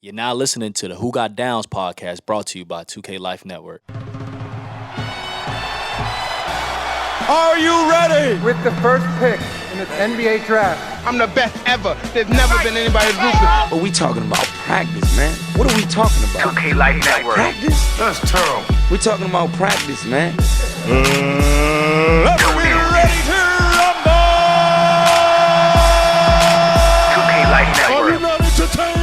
You're now listening to the Who Got Downs podcast brought to you by 2K Life Network. Are you ready? With the first pick in this NBA draft. I'm the best ever. There's never been anybody as ruthless. But we talking about practice, man. What are we talking about? 2K Life Network. Practice? That's terrible. We talking about practice, man. Let's be ready to rumble! 2K Life Are you Network. not entertained?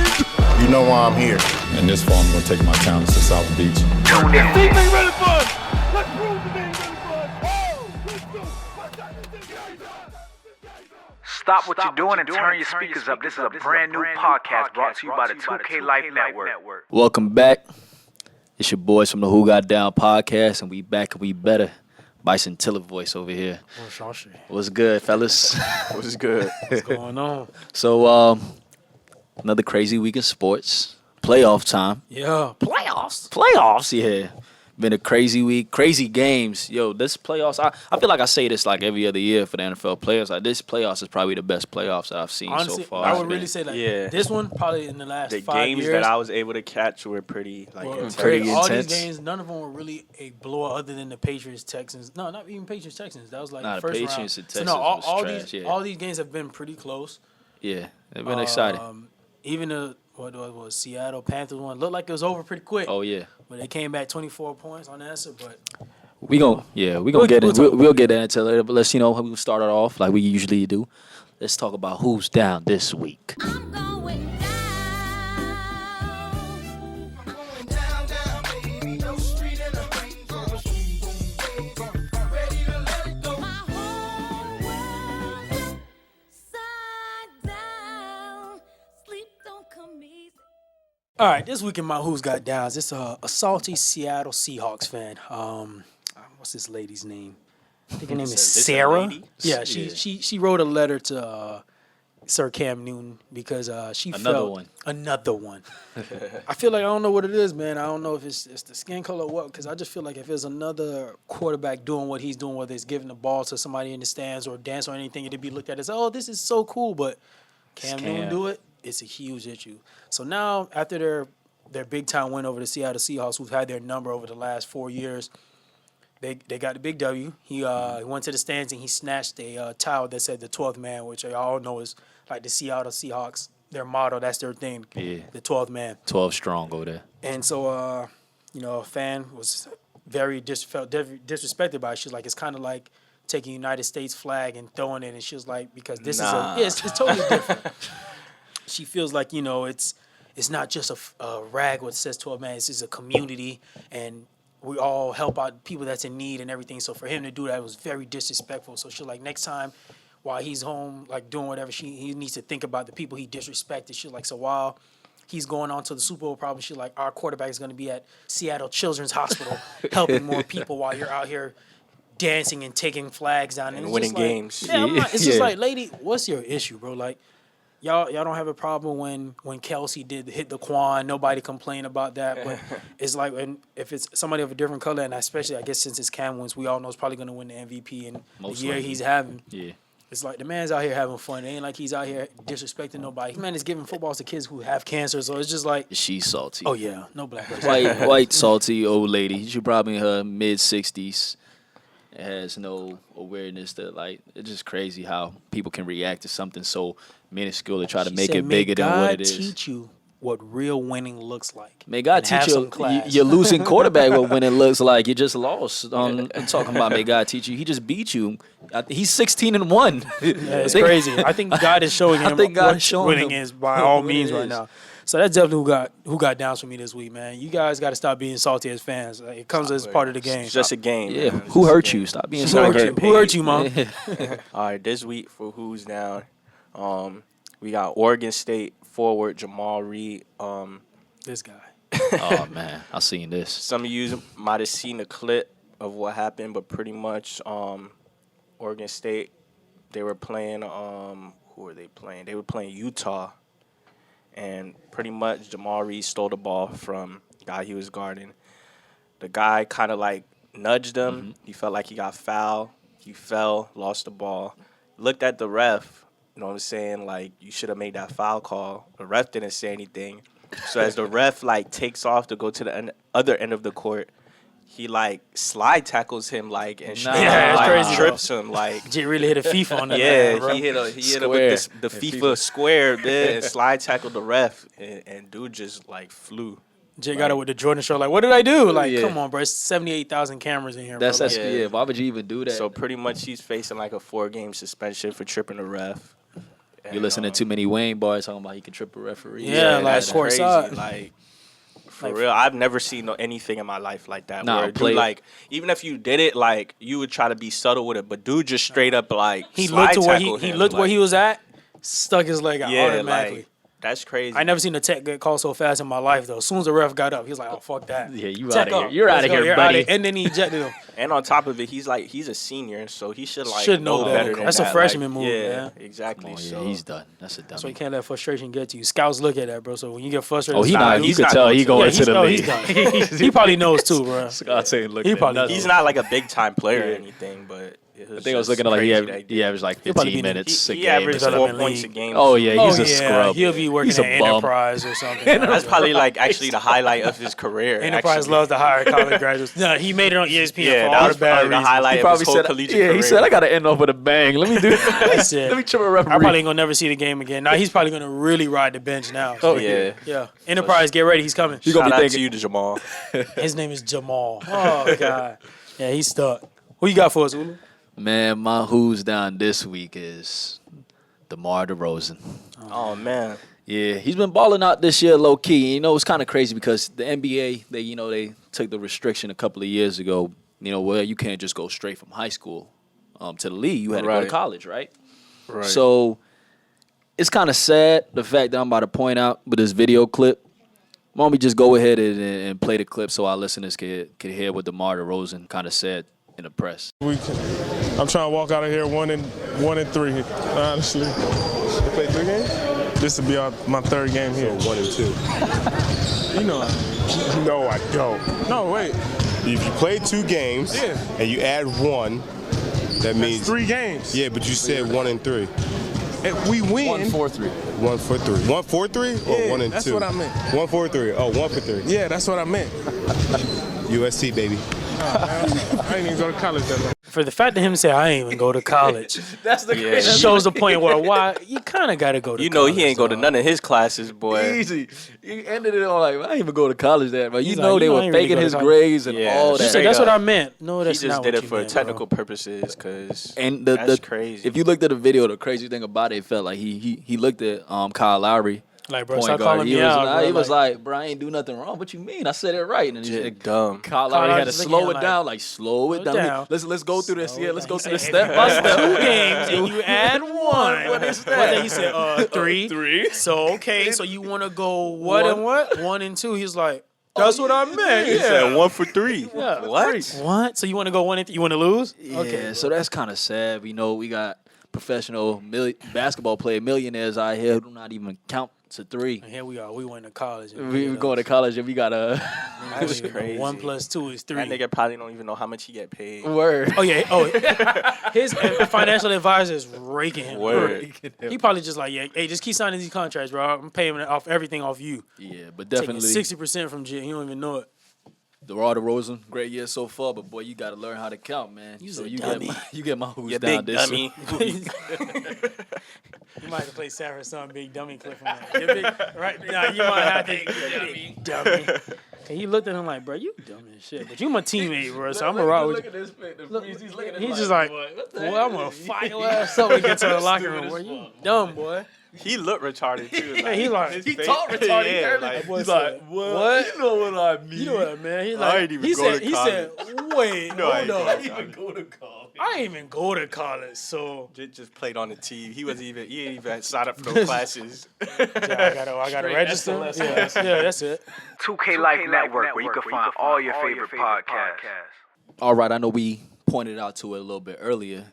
You know why I'm here. And this fall, I'm going to take my talents to South Beach. Tune in. Think they ready for us? Let's prove that they ain't ready for us. Oh, let's go. What's that? Stop what you're doing and turn your speakers up. This is a brand new podcast brought to you by the 2K Life Network. Welcome back. It's your boys from the Who Got Down podcast, and we back and we better. Bison Tiller voice over here. What's good, fellas? What's good? What's going on? So, another crazy week in sports. Playoff time. Yeah, playoffs. Playoffs, yeah. Been a crazy week, crazy games. Yo, this playoffs, I feel like I say this like every other year for the NFL players. Like, this playoffs is probably the best playoffs that I've seen Honestly, so far. I would really say like Yeah. this one probably in the last The 5 games years. that I was able to catch were pretty intense. Pretty all intense. these games, none of them were really a blowout other than the Patriots Texans. No, not even Patriots Texans. That was like Nah, the the first Patriots round. and So Texans no, all, was all trash, these yeah. all these games have been pretty close. Yeah, they've been exciting. Even the what was Seattle Panthers one looked like it was over pretty quick. Oh, yeah. But they came back 24 points on answer. But We gonna We'll get talk it. We'll get that into later. But let's we'll start it off like we usually do. Let's talk about who's down this week. I'm going down. My whole world upside down. Sleep don't come easy. all right, this week in my Who's Got Downs, it's a salty Seattle Seahawks fan. What's this lady's name? I think her name is It's a Sarah. lady? Yeah, she wrote a letter to Sir Cam Newton because she Another felt one. another one. I feel like I don't know what it is, man. I don't know if it's the skin color or what, because I just feel like if there's another quarterback doing what he's doing, whether it's giving the ball to somebody in the stands or dance or anything, it'd be looked at as, oh, this is so cool. But Cam Newton Cam. do it, it's a huge issue. So now after their big time win over the Seattle Seahawks, who've had their number over the last 4 years, They got the big W. He went to the stands and he snatched a towel that said the 12th man, which I all know is like the Seattle Seahawks. Their motto, that's their thing. Yeah. The 12th man. 12 strong over there. And so, a fan was felt disrespected by it. She was like, it's kind of like taking United States flag and throwing it. And she was like, because this it's totally different. She feels like, it's not just a rag what says 12 man. It's just a community and we all help out people that's in need and everything. So for him to do that was very disrespectful. So she's like, next time while he's home, like doing whatever, he needs to think about the people he disrespected. She's like, so while he's going on to the Super Bowl, probably she's like, our quarterback is going to be at Seattle Children's Hospital helping more people while you're out here dancing and taking flags down. And it's winning just like, games. Yeah, I'm not, it's just Yeah. like, lady, what's your issue, bro? Like, Y'all don't have a problem when Kelsey did hit the Quan. Nobody complained about that. But it's like if it's somebody of a different color, and especially I guess since it's Cam wins, we all know he's probably going to win the MVP in Most the year likely. he's having. Yeah. It's like the man's out here having fun. It ain't like he's out here disrespecting nobody. The man is giving footballs to kids who have cancer. So it's just like, She's salty. oh yeah, no black person. White salty old lady. She probably in her mid-60s. Has no awareness that, like, it's just crazy how people can react to something so minuscule to try to She make said, it bigger than what it is. teach you what real winning looks like. May God and have teach some you, class. you're losing quarterback when it looks like you just lost. I'm talking about may God teach you. He just beat you. He's 16-1. Yeah, it's crazy. I think God is showing him think God what is showing winning him is by all what it means right is. now. So that's definitely who got downs for me this week, man. You guys got to stop being salty as fans. Like, it comes as part of the game. It's just a game. Yeah, man. It's who just a hurt game. you? Stop being Who so hurt you? getting Who hurt paid. you, mom? All right, this week for who's down, we got Oregon State forward Jamal Reed. This guy. Oh man, I seen this. Some of you might have seen a clip of what happened, but pretty much Oregon State, they were playing, who were they playing? They were playing Utah. And pretty much Jamal Reed stole the ball from the guy he was guarding. The guy kind of like nudged him. Mm-hmm. He felt like he got fouled. He fell, lost the ball. Looked at the ref, you know what I'm saying? Like, you should have made that foul call. The ref didn't say anything. So as the ref like takes off to go to the other end of the court, he like slide tackles him like and Nah. Yeah, it's like crazy, trips him like. Jit really hit a FIFA on that. Yeah, man, bro. he hit Square. him with this, the And FIFA square there and slide tackled the ref and dude just like flew. Jit got it with the Jordan show. Like, what did I do? Like, Yeah. come on, bro. It's 78,000 cameras in here. That's bro. that's Like, yeah. Why would you even do that? So pretty much he's facing like a 4-game suspension for tripping the ref. You're And, listening to too many Wayne bars talking about he can trip a referee. Yeah, like, that's court crazy. side. Like for Like- real, I've never seen anything in my life like that. Nah, where dude, play- like even if you did it, like you would try to be subtle with it, but dude just straight up like he slide looked to where tackled he him, looked where like- he was at, stuck his leg out Yeah, automatically. like that's crazy. I never seen a tech get called so fast in my life though. As soon as the ref got up, he was like, "Oh fuck that." Yeah, you Tech outta here. up. You're Let's outta go. here, You're buddy. outta- And then he ejected him. And on top of it, he's a senior, so he should like Should know better. better than That's a that. freshman like, move, yeah, man. exactly. Oh, yeah, so he's done. That's a dummy. So you can't let frustration get to you. Scouts look at that, bro. So when you get frustrated, Oh, he Nah, not. You he's could not tell going he to- going yeah, to he's, the oh, league. he's done. He probably knows too, bro. Scott ain't looking He at probably- nothing. he's not like a big time player or anything, but it was I think I was just looking at like crazy that he averaged like He'll probably 15 be in the- minutes. he a game. averaged 4 Development points a league. game. Oh yeah, he's Oh a yeah, scrub. he'll be working He's a at bum. Enterprise or something. That's probably like actually the highlight of his career. Enterprise actually. loves to hire college graduates. No, he made it on ESPN Yeah, for that all was the bad probably the reasons. highlight He of probably his whole said, collegiate yeah, career. he said I got to end off with a bang. Let me do. He said, Let me trip a I referee. probably ain't gonna never see the game again. Now he's probably gonna really ride the bench now. Oh, yeah. Yeah. Enterprise, get ready. He's coming. You gonna Shout be out to thinking- you, Jamal. His name is Jamal. Oh god. Yeah, he's stuck. Who you got for us, Ulu? Man, my who's down this week is DeMar DeRozan. Oh man, Yeah, he's been balling out this year, low key. You know, it's kind of crazy because the NBA, they took the restriction a couple of years ago. You know, where you can't just go straight from high school to the league. You had to go to Right. college, right? right? So it's kind of sad the fact that I'm about to point out with this video clip. Why don't we just go ahead and play the clip so our listeners can hear what DeMar DeRozan kind of said in the press. I'm trying to walk out of here 1-3, honestly. You play 3 games? This will be my 3rd game here. 1 and 2. You know No, I don't. No, wait. If you play 2 games Yeah. and you add 1, that means 3 games. Yeah, but you said 1 and 3. If we win. 1-4-3. 1 for 3. 1 for 3 or Yeah, 1 and 2? that's what I meant. 1 for 3. Oh, 1 for 3. Yeah, that's what I meant. USC, baby. I ain't even go to college that long. For the fact that him say I ain't even go to college That's the Yeah. shows the point where why you kind of got to go to You know college. he ain't go to dog. none of his classes, boy. Easy. He ended it on like, I didn't even go to college that, but you He's know like, they you know, I were ain't really faking go to his college. grades and Yeah. all She that. said, Straight that's what up. I meant. No, He that's just not did what it you for meant, bro. technical purposes, cause And that's crazy. If you looked at the video, the crazy thing about it felt like he looked at Kyle Lowry. Like, bro, Point stop guard. calling He me was out, like, bro. he was like, bro, I ain't do nothing wrong. What you mean? I said it right. And then Just dumb. Kyle Lowry had to just looking slow at it like, down, like slow it slow it down. down. Let's go through this. Yeah, let's go through this If step you by add step. 2 games and you add 1. What is that? What then he said, 3. 3. So, okay, so you want to go what One. and what? 1 and 2. He's like, that's what I meant. He Yeah. said 1 for 3. Yeah. What? What? So you want to go 1 and 3? You want to lose? Yeah, Okay. so that's kind of sad. We know we got professional basketball player millionaires out here who do not even count to 3. And here we are. We went to college. and We going to college and we got a That's crazy. 1 + 2 is 3. That nigga probably don't even know how much he get paid. word. Oh yeah. Oh, his financial advisor is raking him. Word. He probably just like, yeah, hey, just keep signing these contracts, bro. I'm paying off everything off you. Yeah, but Taking definitely 60% from J. He don't even know it. DeMar DeRozan, great year so far, but boy, you got to learn how to count, man. You's So a you dummy. get my who's You down big this. dummy. You might have to play Sanford Son Big Dummy clip from that. You big, right? Nah, you might have to. Big dummy. And he looked at him like, bro, you dumb as shit. But you my teammate, bro. So I'm gonna rock with you. this pic. He's just like, boy, I'm gonna fight your ass up when we get to the locker room. Boy, you dumb, boy. He looked retarded too. Hey, he like, his he face- talk retarded. Yeah, Heard like, it. boy He's said, like, what? You know what I mean? you know what, man? He I like, ain't even he go said, to he said, wait, No, I hold ain't on. going. even go to college. I ain't even go to college, so Just played on the team. He ain't even signed up for no classes. yeah, I gotta register. Yeah, that's it. 2K Life Network, where you can find all your favorite podcasts. All right, I know we pointed out to it a little bit earlier,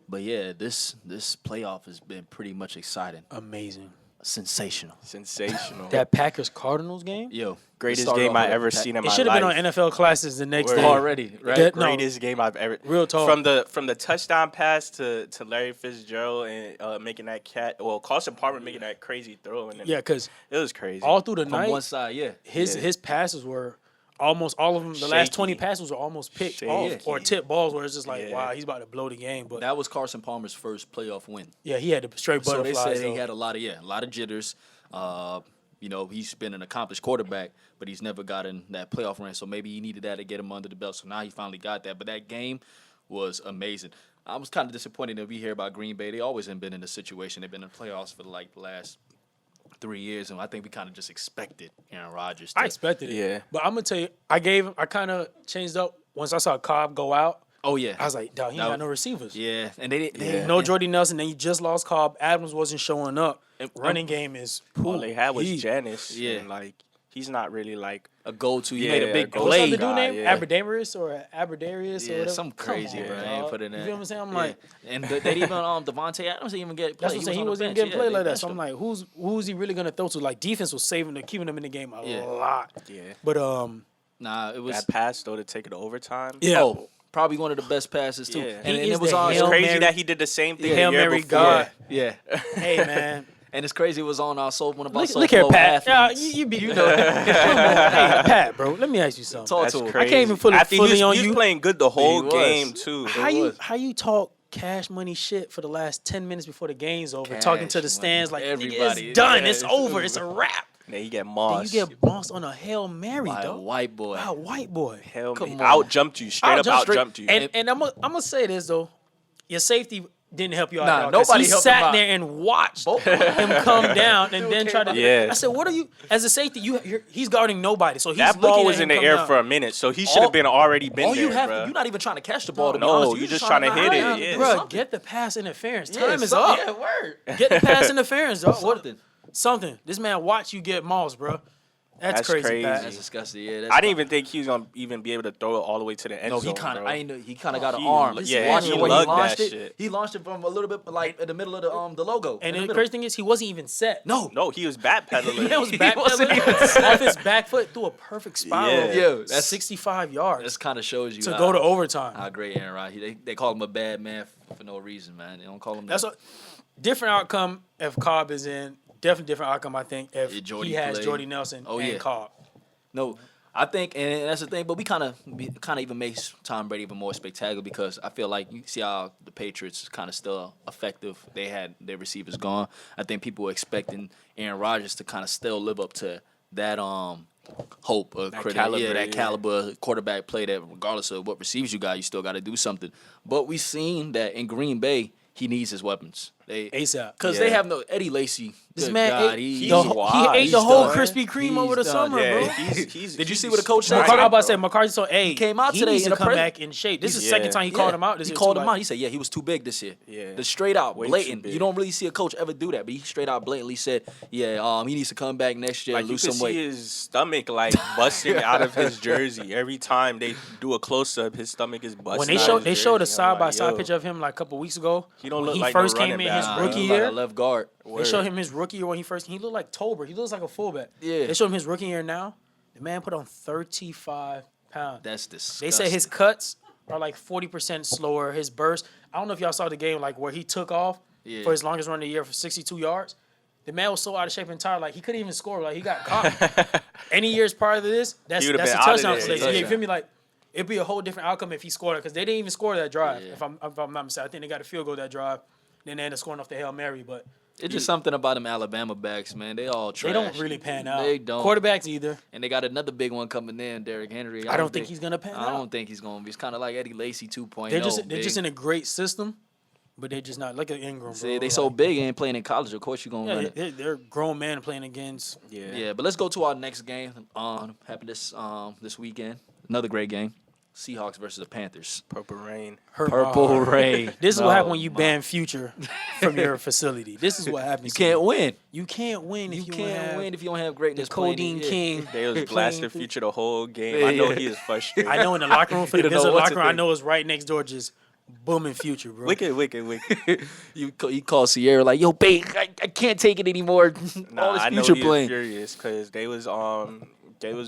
but yeah, this playoff has been pretty much exciting. Amazing. sensational. Sensational. That Packers Cardinals game. Yo, Greatest started game off I with ever Pack- seen in my It life. should have been on NFL classes the next Word. day. already, right? That- no, Greatest game I've ever. Real talk. From the touchdown pass to Larry Fitzgerald and making that Carson Palmer making that crazy throw, and then Yeah, because it was crazy. all through the From night, one side, yeah. his passes were almost all of them. The last Shaky. 20 passes were almost picked off Shaky. or tip balls where it's just like, Yeah. wow, he's about to blow the game. But That was Carson Palmer's first playoff win. yeah, he had the straight So they butterflies. said he though. had a lot of jitters. You know, he's been an accomplished quarterback, but he's never gotten that playoff run. So maybe he needed that to get him under the belt. So now he finally got that. But that game was amazing. I was kind of disappointed that we hear about Green Bay. They always have been in this situation. They've been in the playoffs for like the last 3 years, and I think we kind of just expected Aaron Rodgers. I expected it. Yeah. But I'm gonna tell you, I kind of changed up once I saw Cobb go out. Oh yeah, I was like, dog, he ain't got no receivers. Yeah, and they No Jordy Nelson. Then you just lost Cobb. Adams wasn't showing up. And- Running game is all they had was he- Janice. Yeah. And like he's not really like a go-to. He Yeah, made a big a go-to What's play. the dude name? yeah. Aberdarius or Aberdarius or Yeah, whatever? some Come crazy, on, bro. I dog. ain't put in that. You feel what I'm saying? I'm Yeah. like, and they even Devontae Adams didn't even get play. that's what I'm saying. He was on the wasn't bench. getting Yeah, played they like that. benched So I'm him. like, who's he really gonna throw to? Like defense was keeping him in the game a Yeah. lot. yeah. But Nah, it was That pass though to take it to overtime. yeah. oh, probably one of the best passes too. Yeah. And, He and is it was the on. It's Hail crazy Mary- that he did the same thing Hail the year Mary before. God. Yeah, Hey man, and it's crazy. It was on our one of our look here, solo Pat. Yeah, athletes. you know. Come on. Hey, Pat, bro. Let me ask you something. Talk That's to him. crazy. I can't even put it After fully he on was you. playing good the whole was. game too. How you talk Cash Money shit for the last 10 minutes before the game's over, talking to the Cash stands Money. like Everybody. everybody, it's done, Yeah, it's it's over, over. it's a wrap. Then you get Then mossed. you get bossed on a Hail Mary, By a dog. white boy. Wow, white boy. Hell, Come me. on. Out jumped you. Straight up out jumped you. And I'm gonna say this though, your safety didn't help you out. Nah, at all, 'cause nobody he helped him sat out. there and watched Both of them. him come down and then try to. Yeah. I said, what are you? As a safety, he's guarding nobody, so he's that looking ball at was him in the come air down. for a minute, so he should have been already been All there, you have bruh. to, you're not even trying to catch the ball. To be No, honest, you just trying to hit it. knock Yeah. Bro, something. get the pass interference. Yeah, Time is something. up. Yeah, word. Get the pass interference, dog. What? Something. Something. This man watch you get mossed, bro. That's That's crazy. Pat. That's disgusting. Yeah, that's I didn't even think he was gonna even be able to throw it all the way to the end No, zone. he kind of. bro. I ain't know. He kind of got an He- arm. yeah, Watch he it when lugged launched that it. shit. He launched it from a little bit like in the middle of the logo. And in the the crazy thing is, he wasn't even set. no, No, he was backpedaling. He was He back wasn't even off his back foot through a perfect spiral. Yeah. Yo, that's 65 yards This kind of shows you to how, go to overtime. how great Aaron Rodgers. They call him a bad man for no reason, man. They don't call him. That's that. a different outcome if Cobb is in. Definitely different outcome, I think, if Yeah, Jordy he has played. Jordy Nelson Oh, and yeah. Cobb. No, I think, and that's the thing. But we kind of even makes Tom Brady even more spectacular because I feel like you see how the Patriots kind of still effective. They had their receivers gone. I think people were expecting Aaron Rodgers to kind of still live up to that hope of caliber, that yeah. caliber quarterback play. That regardless of what receivers you got, you still got to do something. But we seen that in Green Bay, he needs his weapons. ASAP. Because Yeah. they have no Eddie Lacy. This good man God, ate, he's the, he wild. ate He's the whole done. Krispy Kreme He's over the done. summer, Yeah, bro. Did you see what the coach said? I'm about to say, McCarthy told, hey, He came out he today needs in to the come press- back in shape. This is the Yeah. second time he called him out. This He year, called too, him like- out. He said, yeah, he was too big this year. Yeah. The straight out, Way too blatant. big. You don't really see a coach ever do that, but he straight out blatantly said, yeah, he needs to come back next year Like and you lose could some see weight. his stomach like busting out of his jersey every time they do a close up. His stomach is busting. When they out showed of his a jersey. I'm side by like, side yo, picture of him like a couple weeks ago. He don't when look he like no first came running in back, his bro. He rookie look like year. a left guard. They showed him his rookie year when he looked like Tolbert. He looks like a fullback. Yeah. They showed him his rookie year now. The man put on 35 pounds. That's disgusting. They said his cuts are like 40% slower. His burst. I don't know if y'all saw the game like where he took off Yeah. for his longest run of the year for 62 yards. The man was so out of shape and tired, like he couldn't even score. Like he got caught. Any years prior to this, that's He would've a been out of touchdown there. for them. Touchdown. Yeah, you feel me? Like it'd be a whole different outcome if he scored it because they didn't even score that drive. Yeah. If I'm not mistaken, I think they got a field goal that drive. Then they ended up scoring off the Hail Mary, but It's just something about them Alabama backs, man. They all trash. they don't really pan out. They don't. Quarterbacks either. And they got another big one coming in, Derrick Henry. I don't think he's gonna pan I out. don't think he's going to be. It's kind of like Eddie Lacy 2.0. They're just in a great system, but they're just not. Look at Ingram. See, bro. they so Like, big and playing in college. Of course, you're going to run yeah, it. they're grown men playing against. Yeah, but let's go to our next game. Happened this weekend. Another great game. Seahawks versus the Panthers. Purple Rain. Hurt my Purple heart. Rain. This is what No, happens when you my- ban Future from your facility. This is what happens. You can't win. You can't win if You you can't have win if you don't have greatness. the playing Codeine in. King. They was playing blasting through- Future the whole game. I know he is frustrated. I know in the locker room for You the don't know Visitor what locker to room, I think. know it's right next door just booming future, bro. Wicked. You call Sierra like, yo, babe, I can't take it anymore. Nah, All this I know future he was playing. furious because they was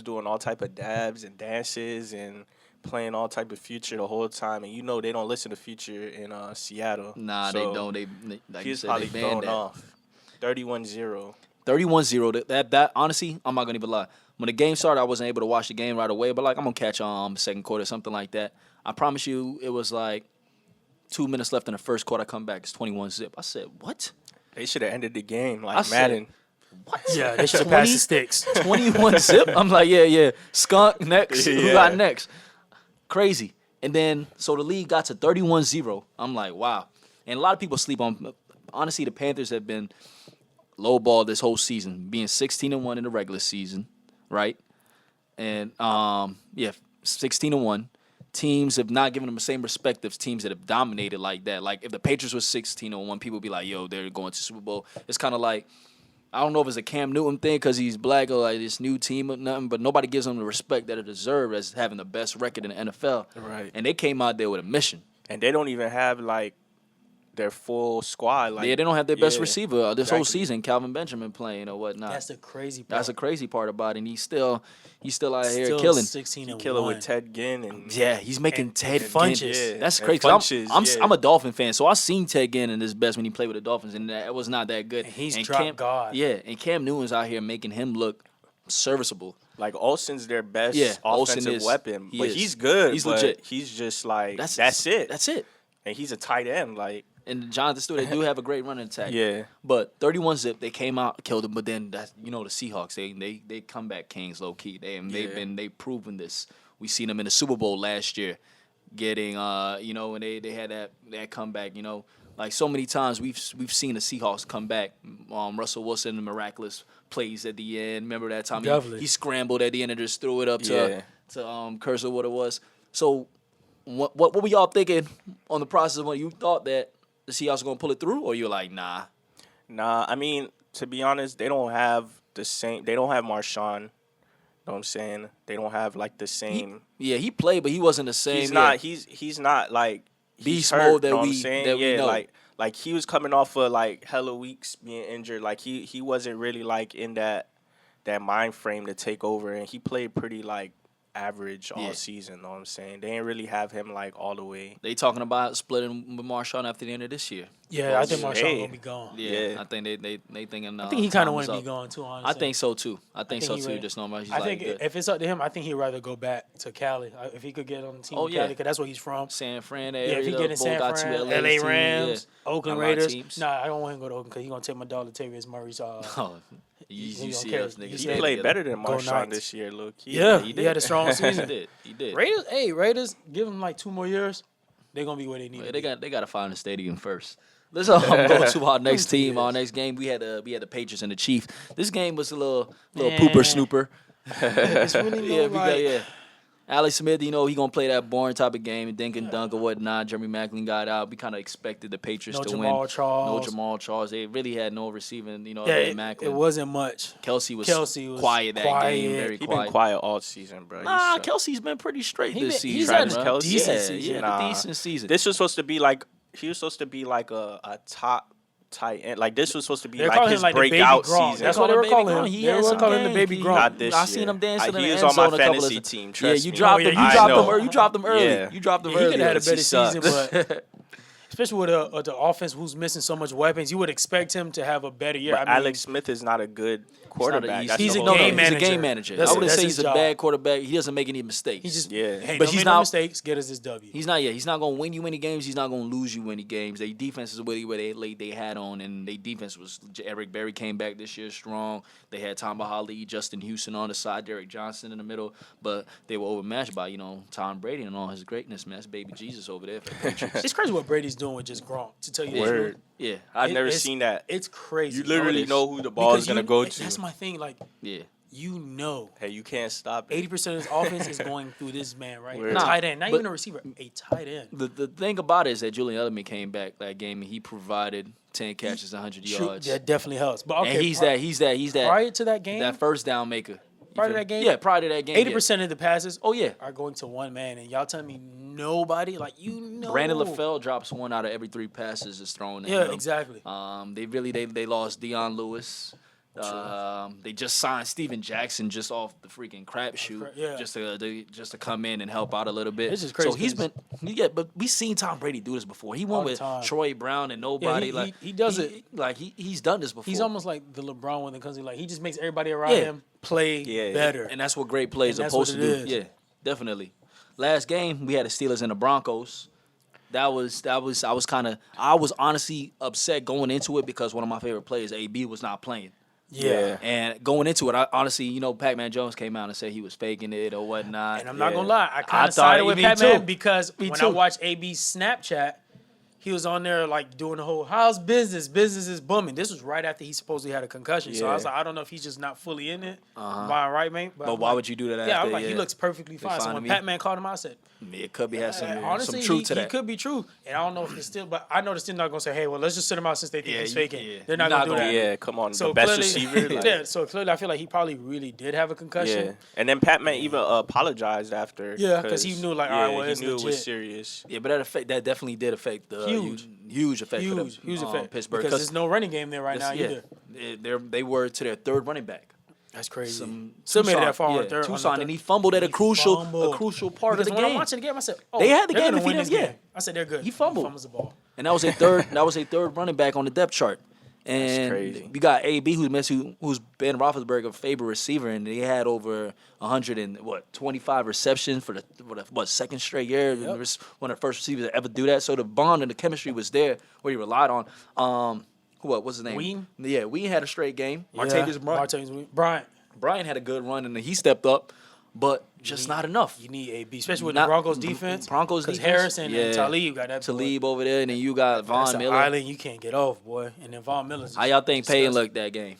doing all type of dabs and dances and playing all type of Future the whole time, and they don't listen to Future in Seattle. Nah, So they don't. They like you He's said, probably they banned thrown that. off. 31-0. 31-0. That honestly, I'm not gonna even lie. When the game started, I wasn't able to watch the game right away, but like I'm gonna catch second quarter, something like that. I promise you, it was like 2 minutes left in the first quarter. I come back, it's 21-0. I said, what? They should have ended the game I like said- Madden. What? Yeah, they should have passed the sticks. 21-0. I'm like, yeah. Skunk next. Who Yeah. got next? Crazy. And then so the league got to 31-0. I'm like, wow. And a lot of people sleep on. Honestly, the Panthers have been lowballed this whole season, being 16-1 in the regular season, right? And 16-1. Teams have not given them the same respect as teams that have dominated like that. Like if the Patriots were 16-1, people would be like, yo, they're going to Super Bowl. It's kind of like, I don't know if it's a Cam Newton thing because he's black or like this new team or nothing, but nobody gives them the respect that it deserves as having the best record in the NFL. Right. And they came out there with a mission. And they don't even have like their full squad. Like, They don't have their best yeah, receiver this whole exactly. season, Calvin Benjamin playing or whatnot. That's the crazy part. That's the crazy part about it. And he's still out here Still killing. 16 Killer with Ted Ginn and Yeah, he's making Ted Ginn. Funches. Yeah, That's and crazy. 'cause Funches, I'm a Dolphin fan, so I seen Ted Ginn in his best when he played with the Dolphins, and that was not that good. And he's and dropped God. Yeah, and Cam Newton's out here making him look serviceable. Like Olsen's their best Yeah, Olsen offensive is. weapon, He but is. he's good. He's but legit. He's just like That's it. That's it. And he's a tight end. Like And Jonathan Stewart, they do have a great running attack. yeah, But 31-0, they came out, killed them. But then that's the Seahawks. They comeback kings low key. They've proven this. We seen them in the Super Bowl last year, getting and they had that comeback. Like so many times we've seen the Seahawks come back. Russell Wilson, the miraculous plays at the end. Remember that time Definitely. he scrambled at the end and just threw it up Yeah. to Cursor, what it was. So what were y'all thinking on the process when you thought that the Seahawks were gonna pull it through, or you're like, nah? Nah, I mean, to be honest, they don't have the same. They don't have Marshawn. Know what I'm saying? They don't have like the same. He played, but he wasn't the same. He's not. He's not like Beast hurt, mode that know what I'm we- saying? that we yeah, know. like he was coming off of like hella weeks being injured. Like he wasn't really like in that mind frame to take over, and he played pretty like average all Yeah. season. Know what I'm saying? They didn't really have him like all the way. They talking about splitting with Marshawn after the end of this year. Yeah, I think Marshawn Hey. gonna be gone. Yeah. I think they thinking. I think he kind of want to be gone too. Honestly, I think so too. I think so he too. ready. Just normal. He's I like think good. if it's up to him, I think he'd rather go back to Cali if he could get on the team. Oh, in yeah. Cali, because that's where he's from. San Fran Yeah, area. if he get in both San got two Fran, LA LA teams, Rams, yeah. Oakland A lot of Raiders. teams. Nah, I don't want him to go to Oakland because he's gonna take my dog Latavius Murray's. Oh, you don't see care. us niggas. He He stay played together. better than Go Marshawn Knights. this year, low key. Yeah, He he did. had a strong He season. did. He did. Raiders, give him like 2 more years. They're gonna be where they need Yeah, to they be. got to find a stadium first. Let's go to our next team. Our next game, we had the Patriots and the Chiefs. This game was a little pooper snooper. It's really Yeah, no, Alex Smith, he gonna play that boring type of game, dink and dunk or whatnot. Jeremy Macklin got out. We kind of expected the Patriots No to Jamal win. Charles. No Jamal Charles. They really had no receiving. Yeah, other than it Macklin. wasn't much. Kelsey was was quiet that game, quiet. very He quiet. been quiet all season, bro. Nah, Kelsey's been pretty straight He this been- season. he's had a bro. decent yeah, season. Yeah, Nah. a decent season. This was supposed to be like a top tight end. Like this was supposed to be They're like calling his him like the baby breakout Gronk. season. That's what they were Baby calling Gronk. him. He They had were some calling him the game. baby He- Gronk. Not this I year. seen him dancing in He the was end on my zone a couple of fantasy times. team. Yeah, Trust you me. dropped him. yeah, You I dropped know. him. You dropped him early. Yeah. You dropped him He early. could have had a better He sucks. season, but especially with the offense who's missing so much weapons, you would expect him to have a better year. But I mean, Alex Smith is not a good quarterback. That's he's the a whole game thing. He's a manager. game manager. That's- I wouldn't that's say his he's a job. bad quarterback. He doesn't make any mistakes. he just Yeah. hey, But don't he's make no not- mistakes. Get us this W. He's not. Yeah, he's not gonna win you any games. He's not gonna lose you any games. Their defense is really where they laid their hat on, and their defense was. Eric Berry came back this year strong. They had Tom Holly, Justin Houston on the side, Derek Johnson in the middle, but they were overmatched by Tom Brady and all his greatness. Man, that's baby Jesus over there for the Patriots. It's crazy what Brady's doing with just Gronk. To tell you the Word. truth, Yeah, I've never it's- seen that. It's crazy. You literally is. know who the ball is Because gonna you- go to. That's my thing. Like yeah. Hey, you can't stop it. 80% of his offense is going through this man, right? Word. A Nah, tight end, not but- even a receiver, a tight end. The thing about it is that Julian Edelman came back that game and he provided 10 catches, 100 True, yards. that definitely helps. But okay, and he's that prior to that game, that first down maker. Prior to that game? Yeah, prior to that game. 80% of the passes Oh yeah. are going to one man, and y'all telling me nobody, like, you know. Brandon LaFell drops 1 out of every 3 passes is thrown in. Yeah, exactly. They lost Deion Lewis. They just signed Steven Jackson just off the freaking crapshoot, Yeah. just to come in and help out a little bit. It's just crazy So he's 'cause- been but we seen Tom Brady do this before. He All went the with time. Troy Brown and nobody. he does it. He's done this before. He's almost like the LeBron when it comes to, like, he just makes everybody around Yeah. him play better. and that's what great plays And are that's supposed what to it do. is. Yeah, definitely. Last game we had the Steelers and the Broncos. I was honestly upset going into it because one of my favorite players, AB, was not playing. Yeah. And going into it, I honestly, Pac-Man Jones came out and said he was faking it or whatnot. And I'm not gonna lie, I kind I of sided thought- with me Pat-Man too. because Me when too. I watched AB's Snapchat, he was on there like doing the whole "How's business? Business is booming." This was right after he supposedly had a concussion, so I was Yeah. like, I don't know if he's just not fully in it. By right, man. But I'm why like- would you do that? Yeah, after, I'm like, he looks perfectly fine. So fine when to me. Pat-Man called him out, I said, It could be has some honestly, truth he, to that. he could be true. And I don't know if it's still, but I know they're still not gonna say, hey, well, let's just sit him out since they think Yeah, he's you- faking. yeah. They're not Not gonna do gonna- that. Yeah, come on, So the best clearly, receiver. Like, yeah. So clearly, I feel like he probably really did have a concussion. yeah, and then Pat Man even apologized after. Yeah, 'cause he knew, like, all right, well, he it's knew it was legit. serious. Yeah, but that definitely did affect the huge effect for them, Huge effect. Pittsburgh Because there's no running game there right now either. They were to their third running back. That's crazy. Some Still made it Tucson- that far on yeah, the third. Tucson, and he fumbled at a crucial part Because of the when I'm game. watching the game, I said, "Oh, They had the they're game gonna to win feed this him, yeah. game." I said, "They're good." He fumbled. Fumbles the ball. And that was a third running back on the depth chart. And crazy. you got AB who's Ben Roethlisberger's favorite receiver, and he had over 125 receptions for the second straight year. Yep. One of the first receivers to ever do that. So the bond and the chemistry was there, where he relied on. What's his name? Ween? Yeah, Ween had a straight game. Martavis Bryant. Bryant had a good run, and then he stepped up, but just not enough. You need AB, especially with Not- the Broncos defense. Broncos because defense, Harris and Talib got that. Talib over there, and then you got That's Von an Miller. island you can't get off, boy. And then Von Miller's How y'all think Payton disgusting. looked that game?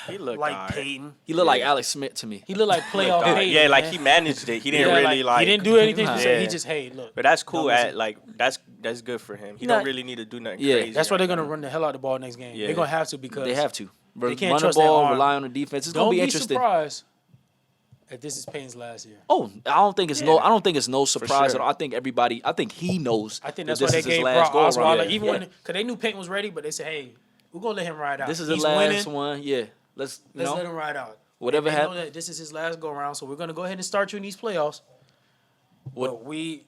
He looked like alright. Peyton. He looked like Alex Smith to me. He looked like playoff Yeah, Peyton. yeah, like man. he managed it. He didn't Yeah, really like. He didn't do anything. Nah. He Yeah. just, hey, look. But that's cool. Don't At listen. like that's good for him. He Nah. don't really need to do nothing Yeah. crazy. That's why they're right gonna now. run the hell out of the ball next game. Yeah. They're gonna have to because They have to. They can't Run the trust their ball, arm. rely on the defense. It's Don't gonna be be interesting. surprised if this is Payton's last year. Oh, I don't think it's no surprise sure. at all. I think he knows. I think that that's why this they is his gave last Brock go-around. Osweiler, even Yeah. when because they knew Payton was ready, but they said, hey, we're gonna let him ride out. This is the He's last winning. one. Yeah, let's Let's let him ride out. whatever They know happens. that this is his last go around, so we're gonna go ahead and start you in these playoffs. But we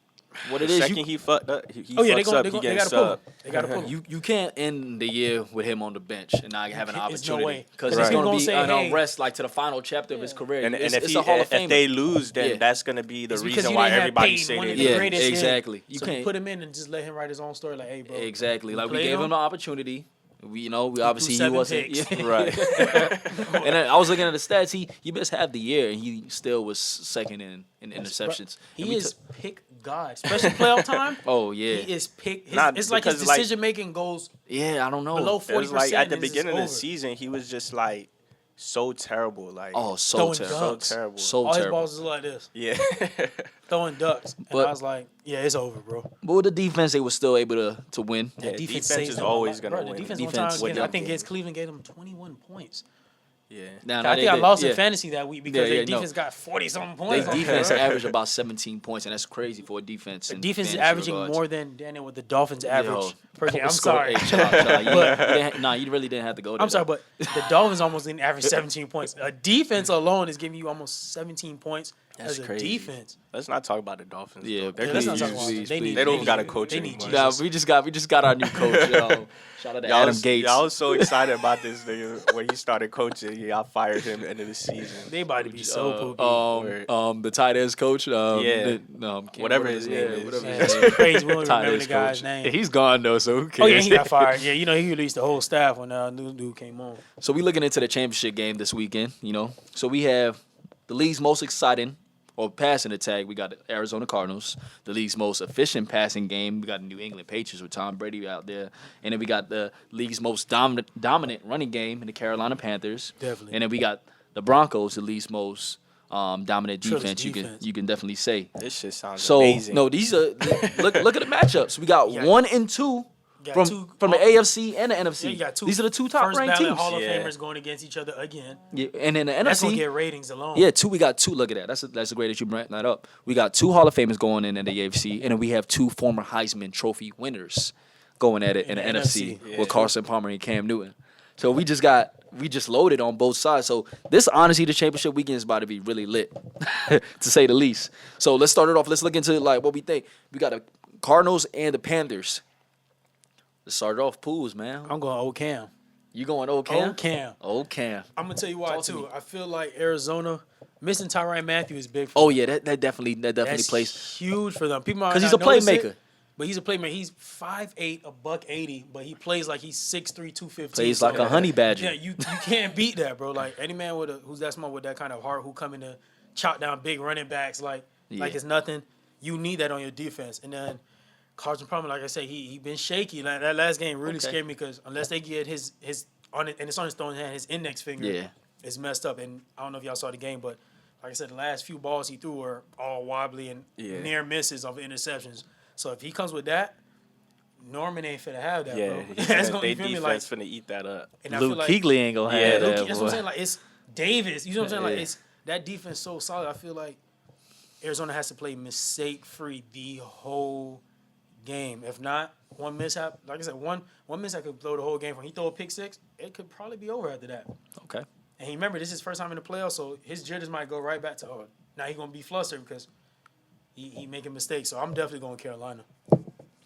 What it The is, second he fucked up, he Oh yeah, fucks up, he they gets gotta pull him. sub. They gotta pull him. you can't end the year with him on the bench and not have an There's no opportunity way. because Right. he's going Gonna to be say, an hey. unrest like to the final chapter of his career. And it's if a Hall of Famer. they lose, then Yeah. that's gonna be the It's because reason you why didn't have everybody Payton, say one they of the Yeah, lose. greatest. exactly. You So can't put him in and just let him write his own story. Like, hey, bro. exactly. Like we played gave him him. the opportunity. We obviously he 7 wasn't. picks. Yeah. Right. And then I was looking at the stats. He missed half the year, and he still was second in interceptions. And He we is took- pick God, especially playoff time. Oh yeah. He is pick. Nah, It's like his because, like- decision making goes Yeah, I don't know. below It 40%. was like at the and it's beginning of the over. season, he was just like so terrible. Like Oh, so Throwing terrible. ducks. so terrible. So All his terrible. balls is like this, Yeah. throwing ducks. And But- I was like, yeah, it's over, bro. But with the defense, they were still able to win. Yeah, That defense saved is them a always lot. gonna Bro, win. The defense, Defense one time, win I them think games. against Cleveland gave them 21 points. Yeah. Now, I think I lost in yeah. fantasy that week because Yeah, their yeah, no. defense got 40-something Their points. defense averaged about 17 points, and that's crazy for a defense. The in defense is fantasy averaging regards. more than Daniel with the Dolphins average Yo, per game. I'm score- sorry. Hey, chill out, chill out. You really didn't have to go there. I'm sorry, but the Dolphins almost didn't average 17 points. A defense alone is giving you almost 17 points That's as a crazy. defense. Let's not talk about the Dolphins. Yeah, though. They're Yeah, let's not confused. talk about please, them. please. They don't need- got a coach they need anymore. Jesus. Yeah, we just got our new coach. Yo. Shout out to Adam Gates. Y'all was so excited about this nigga when he started coaching. Y'all fired him at the end of the season. They about to be so poopy. The tight ends coach. Yeah. Can't- Whatever his name is. whatever Man, his that's name. crazy. We don't even Tight remember ends the guy's coach. name. Yeah, he's gone though, so who Oh cares? yeah, he got fired. Yeah, he released the whole staff when new dude came on. So we looking into the championship game this weekend. So we have the league's most exciting or passing attack. We got the Arizona Cardinals. The league's most efficient passing game. We got the New England Patriots with Tom Brady out there, and then we got the league's most dominant running game in the Carolina Panthers. Definitely. And then we got the Broncos, the league's most dominant True, defense. defense. You can definitely say. This shit sounds So amazing. no, these are look at the matchups. We got Yeah. 1 and 2 Got two from the AFC and the NFC. Yeah, you got two. These are the two top first ranked ballot teams. Hall of Yeah. Famers going against each other again. Yeah, and in the That's gonna NFC, get ratings alone. yeah, we got two. Look at that. That's great that you bring that up. We got two Hall of Famers going in the AFC, and then we have two former Heisman Trophy winners going at it in the NFC Yeah. with Carson Palmer and Cam Newton. So we just loaded on both sides. So this honestly, the championship weekend is about to be really lit, to say the least. So let's start it off. Let's look into like what we think. We got the Cardinals and the Panthers. Let's start it off pools, man. I'm going old Cam. You going old Cam? Old Cam. Old Cam. I'm gonna tell you why Talk to too. me. I feel like Arizona missing Tyrann Matthew is big. For Oh them. yeah, that definitely That's plays huge for them. People might because he's not a notice playmaker. it, but he's a playmaker. He's 5'8", $180, but he plays like he's 6'3", 215. Plays like a honey badger. Yeah, you can't beat that, bro. Like any man who's that smart with that kind of heart who come in to chop down big running backs like it's nothing. You need that on your defense. And then Carson Palmer, like I said, he been shaky. Like that last game really scared me because unless they get his on it and it's on his throwing hand, his index finger is messed up. And I don't know if y'all saw the game, but like I said, the last few balls he threw were all wobbly and near misses of interceptions. So if he comes with that, Norman ain't finna have that, bro. That's gonna they you feel me? defense finna eat that up. And I feel Luke like Kuechly ain't gonna have Luke, that. that's what I'm saying. Like it's Davis. You know what I'm saying? Like Yeah. it's that defense so solid. I feel like Arizona has to play mistake free the whole game. If not, one mishap, like I said, one mishap could blow the whole game. When he throw a pick six, it could probably be over after that. Okay. And he remember this is his first time in the playoffs, so his jitters might go right back to now he's gonna be flustered because he making mistakes. So I'm definitely going Carolina.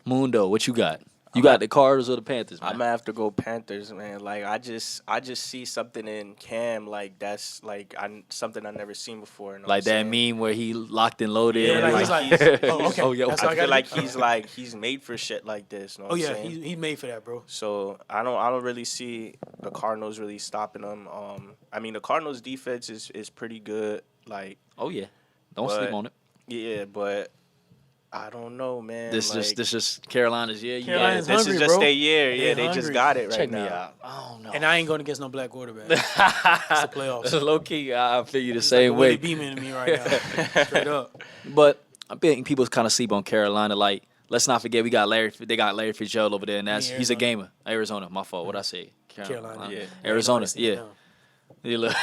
Mundo, what you got? You got the Cardinals or the Panthers, man? I'm gonna have to go Panthers, man. Like I just see something in Cam like that's like something I never seen before. You know Like what I'm that saying? meme where he locked and loaded. Yeah, and like like, he's like, oh, okay. oh, yeah, That's okay. what I feel like he's made for shit like this. Know what Oh I'm yeah, saying? he's made for that, bro. So I don't really see the Cardinals really stopping them. I mean the Cardinals defense is pretty good. Like Oh yeah, don't sleep But- on it. yeah, but I don't know, man. This like, just Carolina's year. Carolina's this hungry, is just bro. their year. Yeah, They're they just hungry. got it right Check now. me out. I don't know. And I ain't going against no black quarterback. It's the playoffs. Low key, I feel you the It's same like way. Willie Beeman to me right now. Straight up. But I think people kind of sleep on Carolina. Like, let's not forget they got Larry Fitzgerald over there, and he's a Arizona. gamer. Arizona, my fault. What I say? Carolina. Yeah. Arizona. Yeah. Yeah. You look-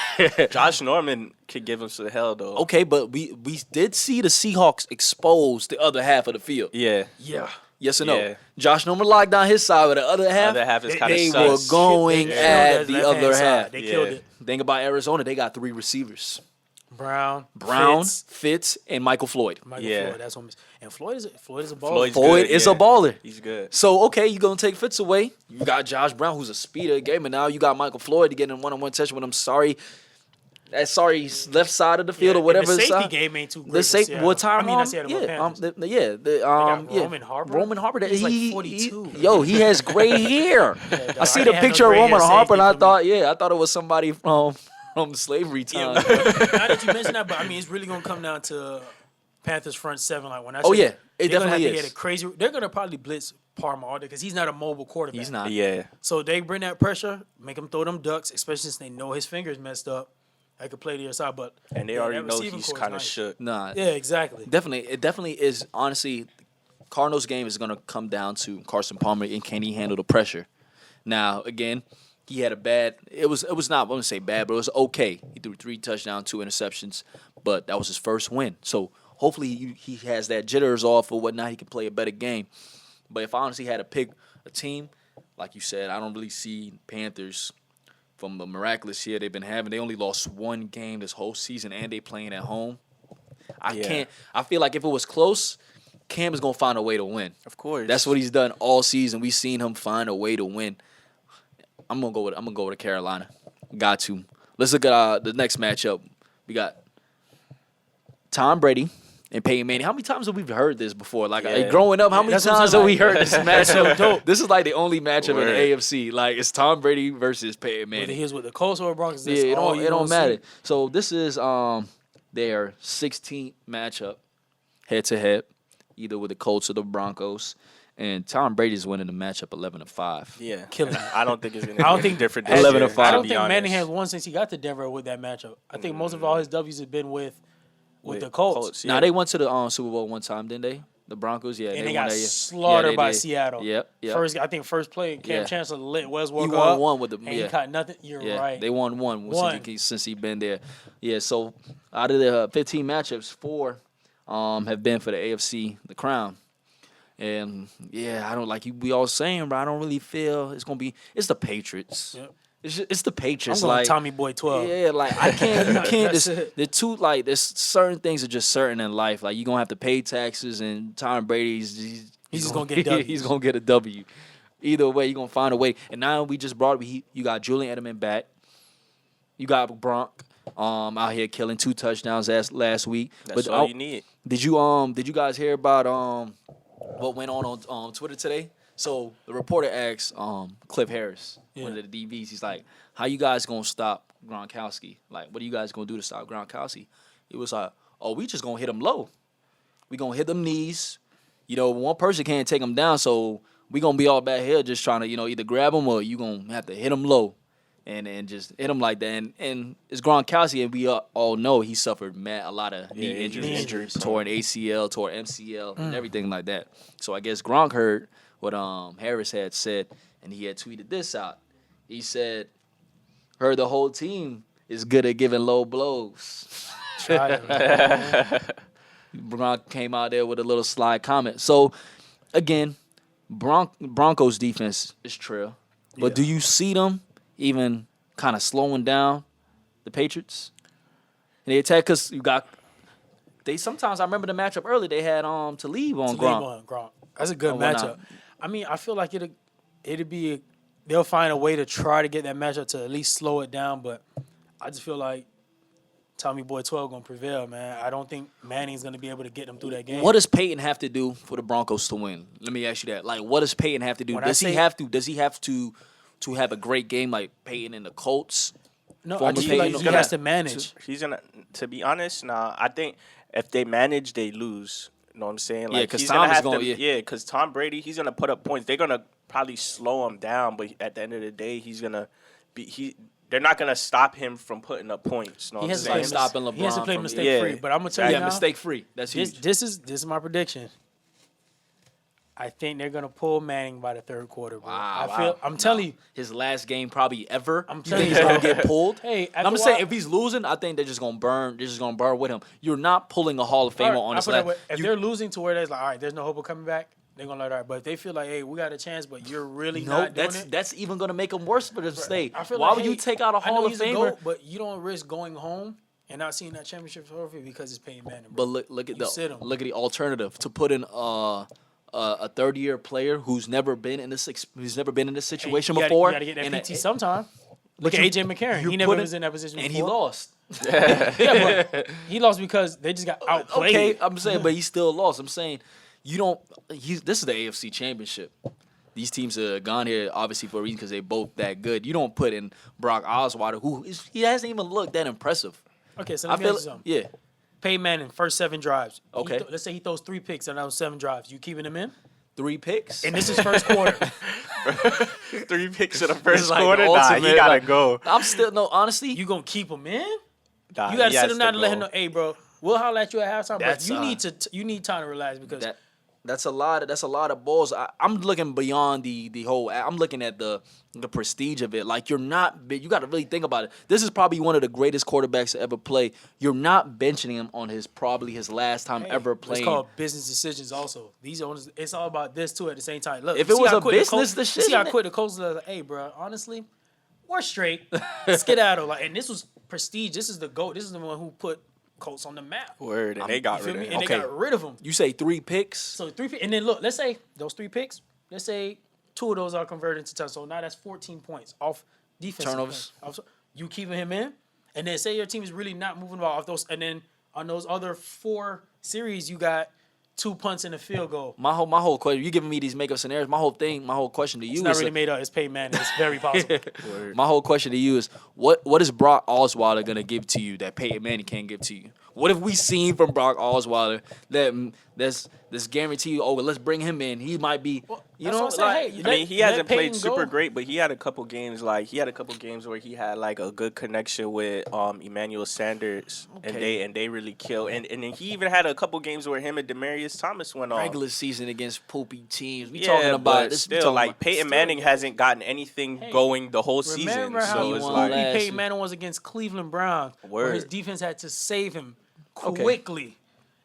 Josh Norman could give him some hell though. Okay, but we did see the Seahawks expose the other half of the field. Yeah. Yeah. Yes or no? Yeah. Josh Norman locked down his side, but the other half, Other half is kinda they sus. were going They killed at that the left-hand other side. half. They Yeah. killed it. Think about Arizona; they got 3 receivers: Brown, Brown, Fitz, Fitz, and Michael Floyd. Michael Yeah. Floyd. That's what and Floyd is a baller. Floyd's Floyd good, is yeah. a baller. He's good. So okay, you're gonna take Fitz away. You got Josh Brown, who's a speeder gamer. Now you got Michael Floyd to get in one-on-one touch with him. Sorry, left side of the field or whatever. And the safety side. game ain't too great. The for safety, Seattle. what time? I mean, not Seattle, but Panthers. Roman Harper? Roman Harper, He's like he- 42. yo, he has gray hair. I see I the can't have no picture of gray Roman hair Harper, and I safety thought, I thought it was somebody from slavery time. Now that you mention that, but I mean, it's really gonna come down to Panthers front seven. Like when I say Oh, yeah. It they're gonna have definitely to is. get a crazy. They're gonna probably blitz Parma all day because he's not a mobile quarterback. He's not. Yeah. So they bring that pressure, make him throw them ducks, especially since they know his fingers messed up. I could play to your side, but And they yeah, already that know receiving he's core is kind of nice. shook. Nah, Yeah, exactly. it definitely is. Honestly, Cardinals game is gonna come down to Carson Palmer and can he handle the pressure. Now, again, he had a bad. It was not. I'm gonna say bad, but it was okay. He threw 3 touchdowns, 2 interceptions, but that was his first win. So hopefully he has that jitters off or whatnot. He can play a better game. But if I honestly had to pick a team, like you said, I don't really see Panthers from the miraculous year they've been having. They only lost 1 game this whole season, and they playing at home. I feel like if it was close, Cam is gonna find a way to win. Of course. That's what he's done all season. We've seen him find a way to win. I'm gonna go with Carolina. Got to. Let's look at the next matchup. We got Tom Brady and Peyton Manning. How many times have we heard this before? Like Yeah. growing up, how many That's what I'm times saying, have we like- heard this matchup? This is like the only matchup in the Word. AFC. Like it's Tom Brady versus Peyton Whether Manning. he was with the Colts or Broncos, Yeah, that's it all don't you it don't gonna matter. see. So this is their 16th matchup, head to head, either with the Colts or the Broncos. And Tom Brady's winning the matchup 11-5. Yeah. Killing it. I don't think it's gonna I don't be think different. 11 this to year, 5. I to don't be think Manning honest. has won since he got to Denver with that matchup. I think most of all his W's have been with With the Colts. yeah. Now they went to the Super Bowl one time, didn't they? The Broncos, yeah, and they won got that year. slaughtered they by did. Seattle. Yep. I think first play, Cam Yeah. Chancellor lit Wes He Welker won up, one with the and he caught nothing. You're Yeah, right. they won One. since he been there. Yeah, so out of the 15 matchups, 4 have been for the AFC, the crown. And yeah, I don't like we all saying, but I don't really feel it's the Patriots. Yep. It's the Patriots. I'm going like Tommy Boy 12. Yeah, like I can't. You can't. That's Just, it. the two like there's certain things are just certain in life. Like you're gonna have to pay taxes, and Tom Brady's He's just gonna get W's. He's gonna get a W. Either way, you're gonna find a way. And now we just brought you got Julian Edelman back. You got Gronk out here killing 2 touchdowns last week. That's all you need. Did you guys hear about what went on Twitter today? So the reporter asked Cliff Harris, one of the DBs, he's like, "How you guys gonna stop Gronkowski? Like, what are you guys gonna do to stop Gronkowski?" He was like, "Oh, we just gonna hit him low. We gonna hit them knees. You know, one person can't take him down, so we gonna be all back here just trying to, either grab him or you gonna have to hit him low, and just hit him like that." And it's Gronkowski, and we all know he suffered a lot of knee injuries, torn ACL, torn MCL, and everything like that. So I guess Gronk heard what Harris had said, and he had tweeted this out. He said, "Heard the whole team is good at giving low blows." Try it. Gronk came out there with a little sly comment. So, again, Broncos defense is trail. But do you see them even kind of slowing down the Patriots? And they attack because sometimes I remember the matchup early, they had Talib on Gronk. That's a good Oh, why not? matchup. I mean, I feel like they'll find a way to try to get that matchup to at least slow it down, but I just feel like Tommy Boy 12 gonna prevail, man. I don't think Manning's gonna be able to get them through that game. What does Peyton have to do for the Broncos to win? Let me ask you that. Like, what does Peyton have to do? Does he have to have a great game like Peyton and the Colts? No, I Former just feel like Peyton? he has to manage. He's gonna. To be honest, I think if they manage, they lose. You know what I'm saying? Yeah, Like 'cause he's Tom gonna is have gonna- to. yeah. Yeah, because Tom Brady, he's gonna put up points. They're gonna probably slow him down, but at the end of the day, he's gonna be. They're not gonna stop him from putting up points. You know He what I'm has to saying? play stopping LeBron He has to play from- mistake free. Yeah. But I'm gonna tell you now, mistake free. That's huge. this is my prediction. I think they're gonna pull Manning by the third quarter, bro. I'm telling you. His last game probably ever. I'm You telling think you, he's gonna bro. get pulled? Hey, I'm just saying, if he's losing, I think they're just gonna burn. They're just gonna burn with him. You're not pulling a Hall of Famer on his last. If they're losing to where they're like, all right, there's no hope of coming back, they're gonna let it out. But if they feel like, hey, we got a chance, but you're really not doing it. That's even gonna make him worse for the state. I feel Why like, would hey, you take out a I know Hall of he's a Famer? GOAT, but you don't risk going home and not seeing that championship trophy because it's Peyton Manning. Bro. But look at You sit him. the alternative to put in a third-year player who's never been in this situation You before. You gotta get that and PT sometime. Look But at you- AJ McCarron. you He never put was in that position and before. he lost. Yeah, but he lost because they just got outplayed. Okay, I'm saying, but he still lost. I'm saying you don't. This is the AFC Championship. These teams have gone here obviously for a reason because they're both that good. You don't put in Brock Osweiler, he hasn't even looked that impressive. Okay, so let me ask you something. Yeah. Peyton Manning, first 7 drives. Okay. Let's say he throws 3 picks on those 7 drives. You keeping him in? 3 picks. And this is first quarter. 3 picks in the first It's like quarter. the Nah, ultimate, he gotta like- go. I'm still honestly. You gonna keep him in? Nah, You gotta he sit has him down to and let him go. know, hey, bro, we'll holler at you at halftime, but That's, you need time to relax because That's a lot of balls. I'm looking beyond the whole. I'm looking at the prestige of it. Like you got to really think about it. This is probably one of the greatest quarterbacks to ever play. You're not benching him on his last time ever playing. It's called business decisions. Also, these owners, it's all about this too. At the same time, look, If you it see was how a quick the business Colts- decision, see how quick the Colts are like, hey, bro, honestly, we're straight. Skedaddle. And this was prestige. This is the GOAT. This is the one who put Colts on the map. Word, and they got You feel rid me? of And him. they got rid of him. You say 3 picks. So 3 picks, and then look, let's say those 3 picks. Let's say 2 of those are converted into touchdowns. So now that's 14 points off defense. Turnovers. You keeping him in, and then say your team is really not moving the ball off those, and then on those other 4 series, you got 2 punts and a field goal. My whole question. You giving me these makeup scenarios. My whole question to you It's not is really made up. It's Peyton Manning. It's very possible. my whole question to you is what is Brock Osweiler gonna give to you that Peyton Manning can't give to you? What have we seen from Brock Osweiler that this guarantee you? Oh, well, let's bring him in. He might be. You That's know, what I'm saying. like, Hey, I mean, he hasn't played Peyton super go. great, but he had a couple games where he had like a good connection with Emmanuel Sanders, Okay. and they really killed. And then he even had a couple games where him and Demarius Thomas went off. regular season against poopy teams. We Yeah, talking about but this. still, like Peyton Manning hasn't gotten anything going the whole season. Remember how So he it's won like last- Peyton Manning was against Cleveland Browns, where his Word. defense had to save him Okay. quickly,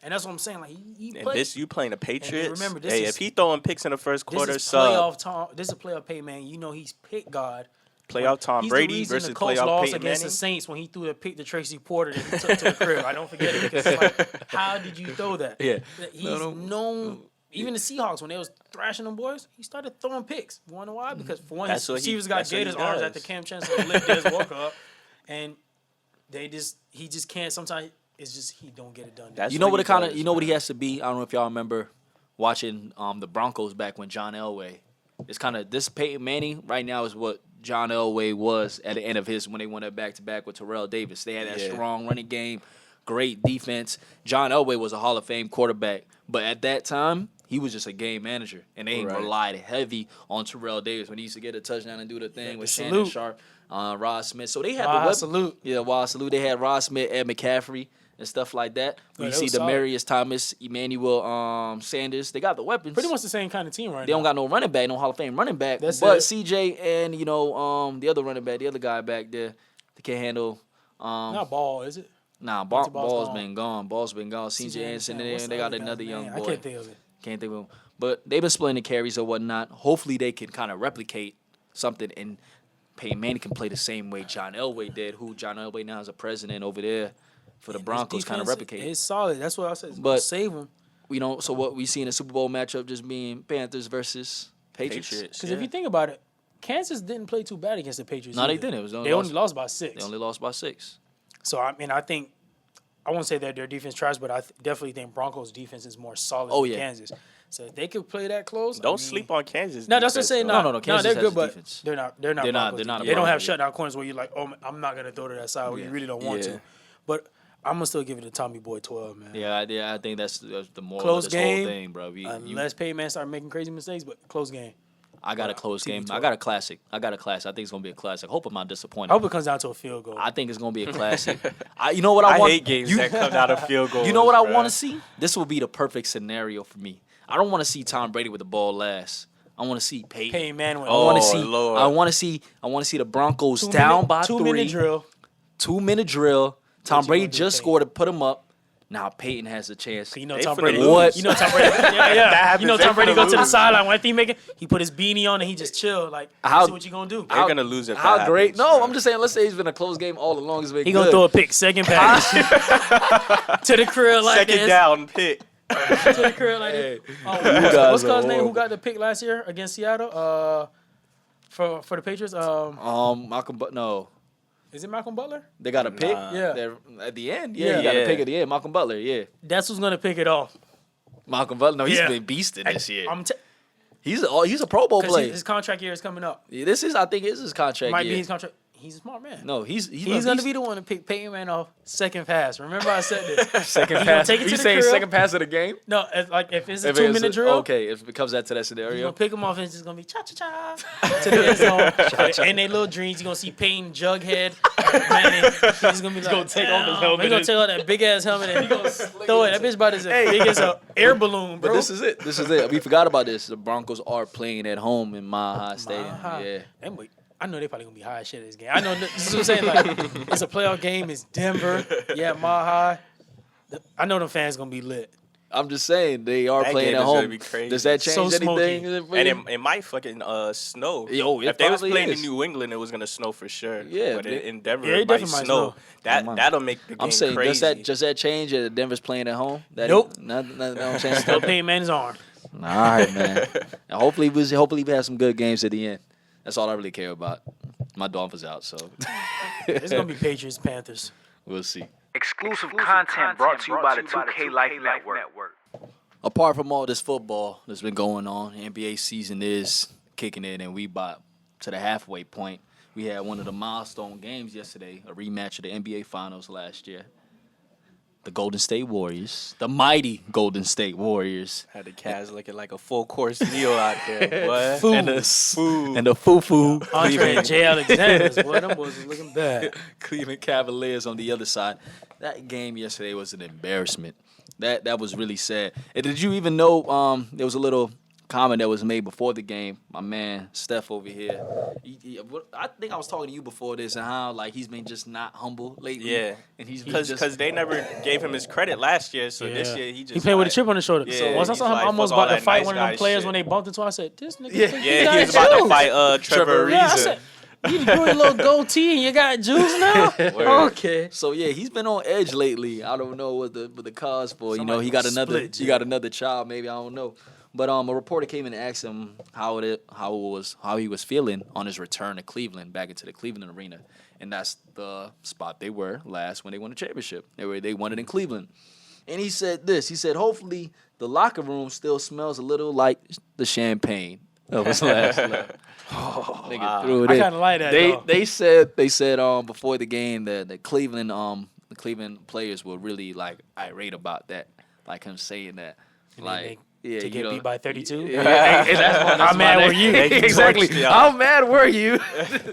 and that's what I'm saying. Like he and played. this you playing the Patriots. remember, this hey, is- if he throwing picks in the first This quarter, is sub playoff Tom. This is playoff Peyton Manning. You know he's pick God. playoff Tom He's Brady the reason versus the Colts playoff lost Peyton against Manning. the Saints when he threw the pick to Tracy Porter that he took to the crib. I don't forget it because it's like, how did you throw that? Yeah. He's known. Even the Seahawks when they was thrashing them boys, he started throwing picks. You wanna know why? Because for one, That's his what he- receivers got that's what he Gators arms does. after Cam Chancellor lit Des Walker up, and he just can't. Sometimes it's just he don't get it done. That's You know what he it kind of does, you know what he man. has to be. I don't know if y'all remember watching the Broncos back when John Elway. It's kind of this Peyton Manning right now is what John Elway was at the end of his when they went back to back with Terrell Davis. They had that Yeah. strong running game, great defense. John Elway was a Hall of Fame quarterback, but at that time he was just a game manager, and they Right. relied heavy on Terrell Davis when he used to get a touchdown and do the thing with the Shannon salute. Sharp, Rod Smith. So they had Rod the weapon. salute. Yeah, Wild Salute. They had Rod Smith, Ed McCaffrey, and stuff like that. Yeah, You they see was solid. Demarius Thomas, Emmanuel Sanders. They got the weapons. Pretty much the same kind of team right They now. don't got no running back, no Hall of Fame running back. That's but it. CJ and the other running back, the other guy back there, they can't handle. Not Ball, is it? Nah, Ball's Ball's gone. been gone. Ball's been gone. CJ Anderson, and What's then the they got other guy's another young name? boy. I can't think of it. Can't think of him. But they've been splitting the carries or whatnot. Hopefully they can kind of replicate something and Peyton Manning can play the same way John Elway did, who John Elway now is a president over there for the Broncos, kind of replicate. It's solid. That's what I said. But- Save him. So what we see in the Super Bowl matchup just being Panthers versus Patriots. Because if you think about it, Kansas didn't play too bad against the Patriots. No, they either. didn't. It was They only lost by 6. They only lost by 6. So I mean, I think I won't say that their defense trash, but I definitely think Broncos' defense is more solid Oh, than yeah. Kansas. So if they could play that close, Don't sleep on Kansas. No, that's what I'm defense, saying. though. No, no, Kansas they're has good, but defense. they're not. They're not- Broncos they're not defense. a They don't have Broncos shutdown corners where you're like, oh, I'm not gonna throw to that side where you really don't want Yeah. to. But I'm gonna still give it to Tommy Boy 12, man. Yeah, I think that's the moral Close of this game, whole thing, bro. Unless Peyton Man start making crazy mistakes, but close game. I got a close game. I TV12. got a classic. I think it's gonna be a classic. Hope I'm not I disappointed. hope it comes down to a field goal. I think it's gonna be a classic. You know what I I want? hate games that come out of field goals. You know what I bruh. want to see? This will be the perfect scenario for me. I don't want to see Tom Brady with the ball last. I want to see Peyton. Peyton Manning. I want to Oh, see. Lord. I want to see the Broncos down by 3. 2-minute drill. 2-minute drill. Tom you Brady gonna do, just Peyton? scored to put him up. Now Peyton has a chance. You know They Tom finna Brady. lose. What? You know Tom Brady. Yeah. happens, You know they Tom Brady finna go to the lose. sideline. What he making? He put his beanie on and he just chill. Like, How- see what you gonna do? They're gonna lose if How that great? happens, No, bro. I'm just saying. Let's say it's been a close game all along. It's been He good. gonna throw a pick, second pass to the crib like Second this. down pick. To the crib like this. Oh, guys what's are Cuz's name? Who horrible. got the pick last year against Seattle? For the Patriots. Malcolm, but no, Is it Malcolm Butler? they got a pick. Nah. Yeah. They're at the end. Yeah, Yeah. you got a Yeah. pick at the end. Malcolm Butler. Yeah, That's who's gonna pick it off. Malcolm Butler. No, he's Yeah. been beasting this year. Because He's a Pro Bowl player. his contract year is coming up. Yeah, I think this is his contract. Might year. be his contract. He's a smart man. No, he's He's be the one to pick Peyton Man off second pass. Remember I said this. second He gonna pass. take it to You the saying crib? second pass of the game? No, like if it's a If 2-minute drill, Okay, if it comes out to that he's scenario. gonna pick him off and it's just gonna be cha cha cha to the end zone. And they little dreams, you gonna see Peyton Jughead. Man, he's gonna be like, gonna take off his "Damn." helmet He gonna and- take off that big ass helmet and he gonna throw it. That bitch about as big as a air balloon, bro. But this is it. We forgot about this. The Broncos are playing at home in Mile High Stadium. Mile-High. Yeah. And wait, I know they probably gonna be high as shit in this game. I know this is what I'm saying. Like, it's a playoff game. It's Denver. Yeah, Mile High. I know the fans gonna be lit. I'm just saying they are That playing game at is gonna home. be crazy. Does that change So smoky. anything? And it might fucking snow. Yo, it if they was probably playing is. in New England, it was gonna snow for sure. Yeah, but but in Denver, Yeah, it it might definitely might snow. snow. That'll make the game I'm saying, crazy. does that change if Denver's playing at home? That Nope. Nothing don't change. Still Peyton Manning's arm. All right, man. And hopefully we have some good games at the end. That's all I really care about. My Dolphins out, so It's gonna be Patriots Panthers. we'll see. Exclusive content brought to you by the 2K Life Network. Apart from all this football that's been going on, NBA season is kicking in, and we about to the halfway point. We had one of the milestone games yesterday, a rematch of the NBA Finals last year. the Golden State Warriors, the mighty Golden State Warriors, Had the Cavs looking like a full course meal out there, boy. Food. and the foo-foo Andre and Jay Alexander's, boy, them boys was looking bad. Cleveland Cavaliers on the other side. That game yesterday was an embarrassment. That was really sad. And did you even know there was a little comment that was made before the game? My man Steph over here. I think I was talking to you before this and how like he's been just not humble lately. Yeah. And he's Because they never gave him his credit last year, so this Yeah. year he just He played with a like- chip on his shoulder. Yeah, Once I he's saw him like, almost fuck all about to that fight nice one of them guy players shit. when they bumped into him, I said, "This nigga, Yeah. think Yeah, he was about to fight Trevor Ariza. Yeah, I Ariza. said, you grew a little goatee and you got juice now. Okay. So yeah, he's been on edge lately. I don't know what the cause for. You know, Somebody he got gonna another split, he got another child. Maybe I don't know. But a reporter came in and asked him how he was feeling on his return to Cleveland, back into the Cleveland arena, and that's the spot they were last when they won the championship. They won it in Cleveland, and he said this. He said, "Hopefully the locker room still smells a little like the champagne of his last lap." Nigga threw it I in. kinda like that, They though. they said before the game that the Cleveland players were really like irate about that, like him saying that, like. Yeah, to you get know, beat by 32? How mad were you? Exactly. How mad were you?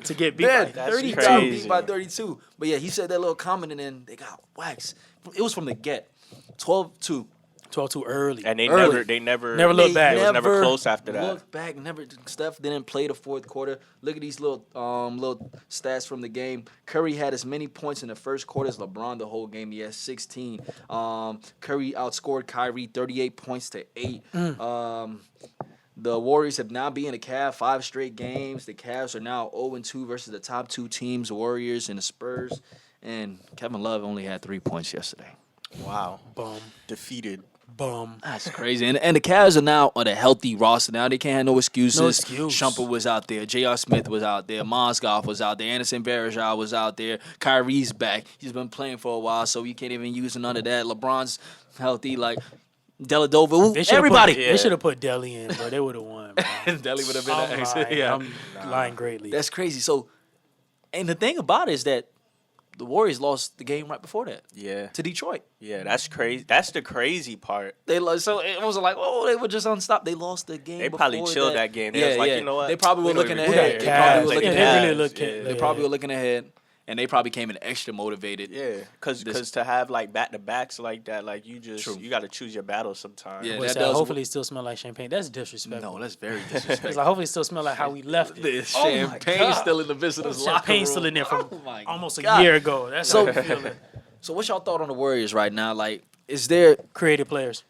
To get beat Man, by That's 32 crazy. beat by 32. But yeah, he said that little comment and then they got waxed. It was from the get. 12-2. 12 too early. And they Early. never Never looked back. It was never close after that. Looked back. Steph didn't play the fourth quarter. Look at these little stats from the game. Curry had as many points in the first quarter as LeBron the whole game. He had 16. Curry outscored Kyrie 38 points to 8. The Warriors have now beaten the Cavs 5 straight games. The Cavs are now 0-2 versus the top 2 teams, the Warriors and the Spurs. And Kevin Love only had 3 points yesterday. Wow. Bum. Defeated. Bum. That's crazy. And the Cavs are now on a healthy roster. Now they can't have no excuses. No excuse. Shumpert was out there. J.R. Smith was out there. Mozgov was out there. Anderson Varejao was out there. Kyrie's back. He's been playing for a while, so you can't even use none of that. LeBron's healthy. Like, Deladova. They should've Everybody. They should have put Delly in, bro. They would have won. Bro. Delly would have been I'm an lying. exit. Yeah. I'm lying greatly. That's crazy. So, and the thing about it is that the Warriors lost the game right before that Yeah. to Detroit. Yeah, that's crazy. That's the crazy part. They lost, so it wasn't like, oh, they were just unstoppable. They lost the game. They probably before chilled that game. They was like, you know what? They probably We were don't looking even ahead. care. They probably were Cavs, looking like, ahead. They really looked yeah. They probably were looking ahead, and they probably came in extra motivated. Yeah, because to have like back to backs like that, like you got to choose your battles sometimes. Yeah, What's that that? does- Hopefully, it still smell like champagne. That's disrespectful. No, that's very It's disrespectful. like hopefully, it still smell like how we left it. The Oh my champagne God. still in the visitors' locker room. Champagne still in there from Oh my almost God. a year ago. That's So- how I feel. So, what's y'all thought on the Warriors right now? Like, is there Creative players.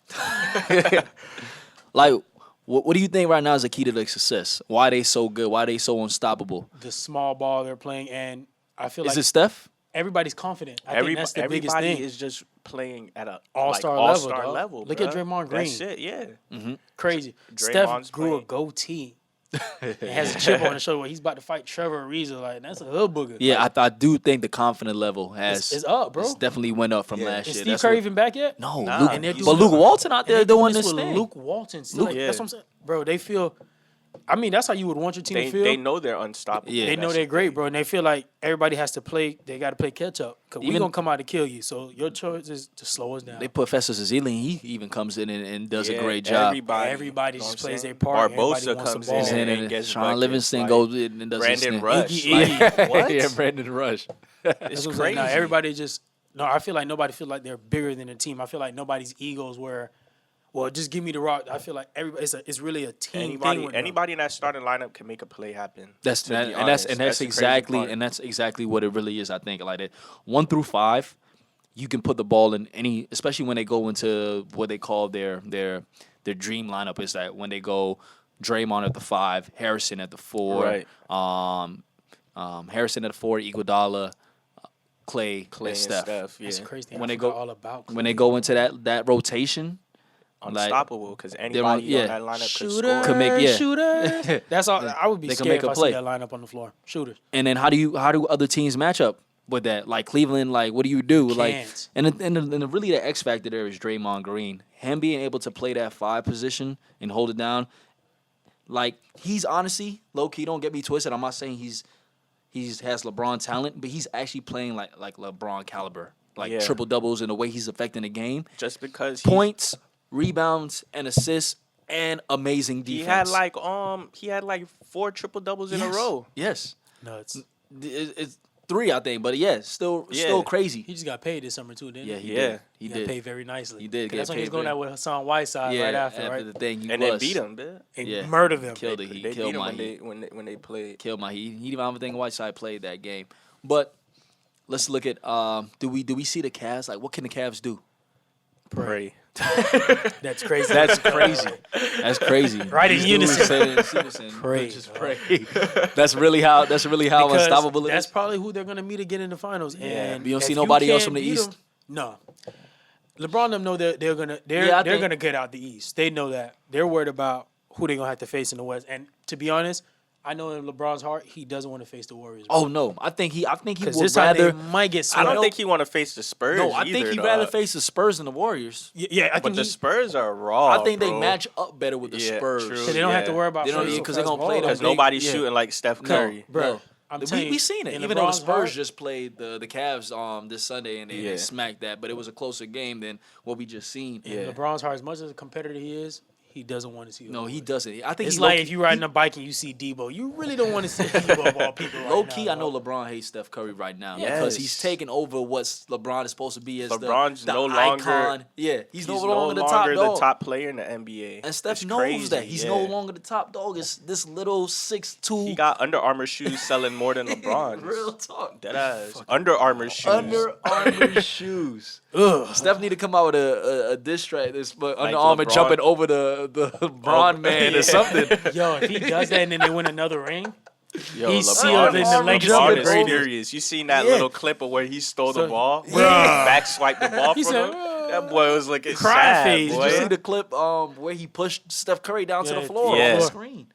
like what do you think right now is the key to their success? Why they so good? Why they so unstoppable? The small ball they're playing, and I feel Is like it Steph? everybiddest confident. I think that's the biggest everybody thing. is just playing at a All-star like, level, all-star dog. level. Look at bruh. Draymond That's Green. it. Yeah. Crazy. Draymond's Steph grew a playing. goatee. and has a chip on his shoulder where he's about to fight Trevor Ariza. Like, that's a hood booger. Yeah, Like, I do think the confidence level has it's up, bro. It's definitely went up from last Is year. Steve That's Curry what- even back yet? No, Nah. Luke, And they're but doing Luke it- Walton out And there they doing this this with thing. Luke Walton. Still, like, Yeah. that's what I'm saying. Bro, they feel. I mean, that's how you would want your team to feel. They know they're unstoppable. Yeah. They know That's they're the great, thing. bro, and they feel like everybody has to play. They got to play catch up because we Even- gonna come out to kill you. So your choice is to slow us down. They put Festus Ezeli, and he even comes in and does a great job. Everybody just know what plays I'm their saying? part. Everybody Barbosa wants the comes ball. He's in in and and gets Sean buckets, Livingston like, goes in and does his Brandon thing. Rush. Iggy, like, what? Yeah, Brandon Rush. That's It's what I'm saying. crazy. Now, everybody just no. I feel like nobody feel like they're bigger than the team. I feel like nobody's egos were. Well, just give me the rock. I feel like everybody. It's really a team thing. With them. Anybody in that starting lineup can make a play happen. That's to that, be and that's honest. and that's the crazy exactly part. and that's exactly what it really is. I think like that 1 through 5, you can put the ball in any, especially when they go into what they call their dream lineup. Is that when they go Draymond at the 5, Harrison at the 4, Right. Harrison at the 4, Iguodala, Clay Clay and and Steph. Steph. Yeah. That's crazy. When I they forgot go- all about When they go into that rotation, Unstoppable because anybody yeah. on that lineup could shooter, score. Could make- yeah. shooter. That's all. I would be They can scared make if a I play. see that lineup on the floor. Shooters. and then how do other teams match up with that? Like Cleveland, like what do you do? Like Can't. and really the X factor there is Draymond Green. Him being able to play that 5 position and hold it down. Like he's honestly low key. Don't get me twisted. I'm not saying he's has LeBron talent, but he's actually playing like LeBron caliber like Yeah. triple doubles and the way he's affecting the game. Just because Points, rebounds, and assists, and amazing he defense. had like 4 triple doubles in a row. Yes, Nuts. it's 3, I think, but yeah, still crazy. He just got paid this summer too, didn't Yeah, he? he Yeah. did. He Got did. paid very nicely. He did 'Cause get that's when he was paid going very- out with Hassan Whiteside Yeah, right after, right? the thing, he And was. then beat him, man. And Yeah. murdered him. Killed it. They He beat killed him my when Heat. they played. Killed my Heat. He didn't even think Whiteside played that game. But let's look at do we see the Cavs? Like, what can the Cavs do? Pray. That's crazy. That's crazy. That's crazy. Right in These dudes unison. say it in unison. Pray. Just pray. That's really how Because unstoppable it that's is. probably who they're gonna meet again in the finals. And You don't see if nobody else can't from the beat East? them- no. LeBron and them know that they're Yeah, I think- gonna get out the East. They know that. They're worried about who they're gonna have to face in the West. And to be honest, I know in LeBron's heart he doesn't want to face the Warriors. Oh no, I think he because would this time rather. they might get I swept. don't think he want to face the Spurs. No, I think either, he'd dog. rather face the Spurs than the Warriors. Yeah, I But think the he, Spurs are raw. I think they bro. match up better with the Yeah, Spurs. true. so they don't have to yeah. worry about They don't facing because they're fast gonna play ball. them Because big- nobody's yeah. shooting like Steph Curry. Bro, No. I'm we telling you, seen it. in Even though the LeBron's Spurs heart- just played the Cavs this Sunday and they Yeah. smacked that, but it was a closer game than what we just seen. Yeah. LeBron's heart, as much as a competitor he is, he doesn't want to see. No, he doesn't. I think It's he like low-key- if you riding a bike and you see Debo, you really don't want to see Debo of all people. Right Low now, key, I know bro. LeBron hates Steph Curry right now Yes. because he's taking over what LeBron is supposed to be as LeBron's the no longer- icon. Yeah, he's no longer the top the dog. top player in the NBA. And Steph It's knows crazy, that he's yeah. no longer the top dog. It's this little 6'2". He got Under Armour shoes selling more than LeBron's. Real talk. Dead ass. Under Armour shoes. Under Armour shoes. Ugh. Steph need to come out with a diss track. This but Under Like Armour LeBron. jumping over the Braun man yeah. or something. Yo, if he does that and then they win another ring, Yo, He's LeBron sealed in the is- legacy LeBron of is greatness. serious. You seen that Yeah. little clip of where he stole the So- ball? Yeah. Where he back swiped the ball He from said, him? That boy was looking Cry sad, face. boy. Did you see the clip where he pushed Steph Curry down to the Yeah. floor Yeah. on the screen?